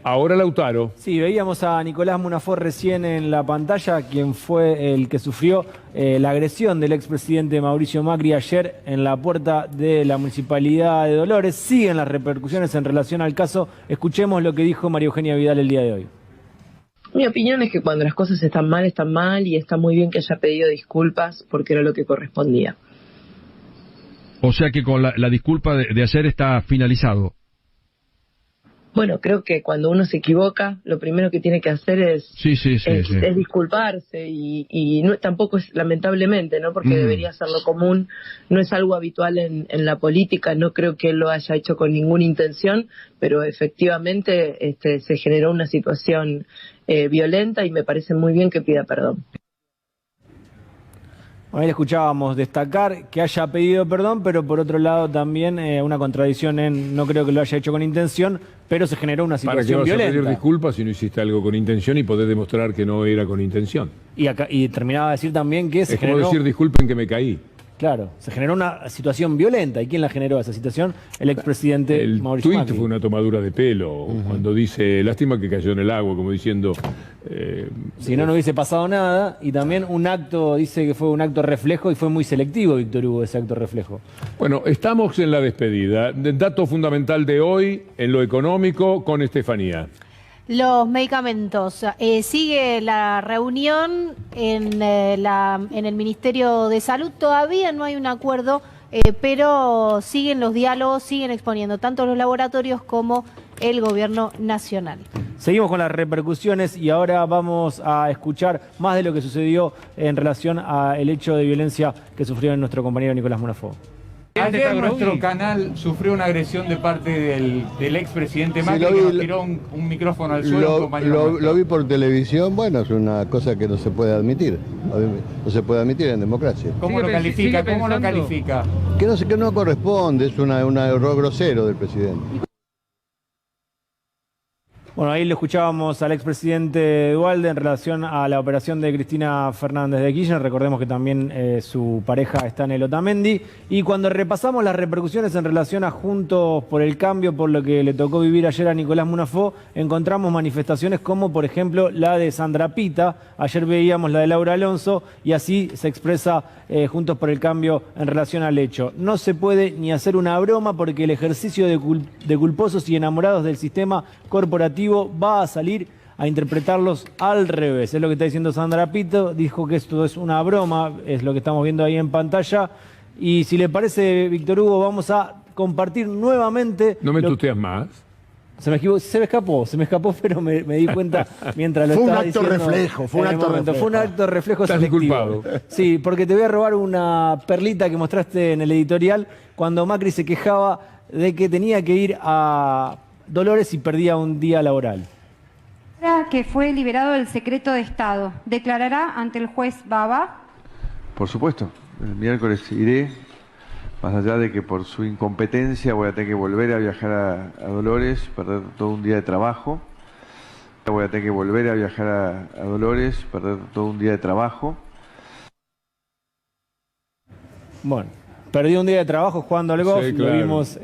Ahora Lautaro. Sí, veíamos a Nicolás Munafó recién en la pantalla, quien fue el que sufrió la agresión del expresidente Mauricio Macri ayer en la puerta de la Municipalidad de Dolores. Siguen las repercusiones en relación al caso. Escuchemos lo que dijo María Eugenia Vidal el día de hoy. Mi opinión es que cuando las cosas están mal, y está muy bien que haya pedido disculpas porque era lo que correspondía. O sea que con la disculpa de ayer está finalizado. Bueno, creo que cuando uno se equivoca, lo primero que tiene que hacer es disculparse y no, tampoco es, lamentablemente, ¿no? Porque debería ser lo común, no es algo habitual en la política, no creo que él lo haya hecho con ninguna intención, pero efectivamente se generó una situación violenta y me parece muy bien que pida perdón. Ahí le escuchábamos destacar que haya pedido perdón, pero por otro lado también una contradicción en no creo que lo haya hecho con intención, pero se generó una situación violenta. ¿Para qué vas a pedir disculpas si no hiciste algo con intención y podés demostrar que no era con intención? Y terminaba de decir también que se generó... Es como decir disculpen que me caí. Claro, se generó una situación violenta. ¿Y quién la generó esa situación? El expresidente Mauricio Macri. El tuit fue una tomadura de pelo, cuando dice, lástima que cayó en el agua, como diciendo... si no hubiese pasado nada. Y también un acto, dice que fue un acto reflejo y fue muy selectivo, Víctor Hugo, ese acto reflejo. Bueno, estamos en la despedida. Dato fundamental de hoy, en lo económico, con Estefanía. Los medicamentos. Sigue la reunión en el Ministerio de Salud. Todavía no hay un acuerdo, pero siguen los diálogos, siguen exponiendo tanto los laboratorios como el gobierno nacional. Seguimos con las repercusiones y ahora vamos a escuchar más de lo que sucedió en relación al hecho de violencia que sufrió nuestro compañero Nicolás Munafó. Ayer nuestro canal sufrió una agresión de parte del expresidente Macri, que nos tiró un micrófono al suelo. Lo vi por televisión, bueno, es una cosa que no se puede admitir. No se puede admitir en democracia. ¿Cómo lo califica? ¿Cómo lo califica? Que no corresponde, es un error grosero del presidente. Bueno, ahí le escuchábamos al expresidente Duhalde en relación a la operación de Cristina Fernández de Kirchner. Recordemos que también su pareja está en el Otamendi. Y cuando repasamos las repercusiones en relación a Juntos por el Cambio, por lo que le tocó vivir ayer a Nicolás Munafó, encontramos manifestaciones como, por ejemplo, la de Sandra Pita. Ayer veíamos la de Laura Alonso y así se expresa Juntos por el Cambio en relación al hecho. No se puede ni hacer una broma porque el ejercicio de culposos y enamorados del sistema corporativo va a salir a interpretarlos al revés. Es lo que está diciendo Sandra Pita. Dijo que esto es una broma, es lo que estamos viendo ahí en pantalla. Y si le parece, Víctor Hugo, vamos a compartir nuevamente... ¿No me tuteas más? Se me escapó, pero me di cuenta mientras lo estaba diciendo. Fue un acto de reflejo Estás selectivo. disculpado. Sí, porque te voy a robar una perlita que mostraste en el editorial cuando Macri se quejaba de que tenía que ir a Dolores y perdía un día laboral. Que fue liberado del secreto de Estado. ¿Declarará ante el juez Baba? Por supuesto, el miércoles iré, más allá de que por su incompetencia voy a tener que volver a viajar a Dolores, perder todo un día de trabajo. Voy a tener que volver a viajar a Dolores, perder todo un día de trabajo. Bueno, perdí un día de trabajo jugando al golf, sí, claro. Lo vimos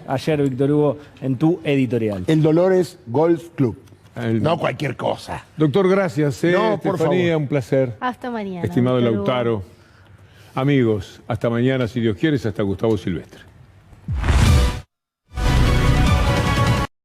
ayer, Víctor Hugo, en tu editorial. El Dolores Golf Club. No cualquier cosa. Doctor, gracias. No, por Estefanía, favor. Un placer. Hasta mañana. Estimado Víctor Hugo. Lautaro. Amigos, hasta mañana, si Dios quiere, hasta Gustavo Silvestre.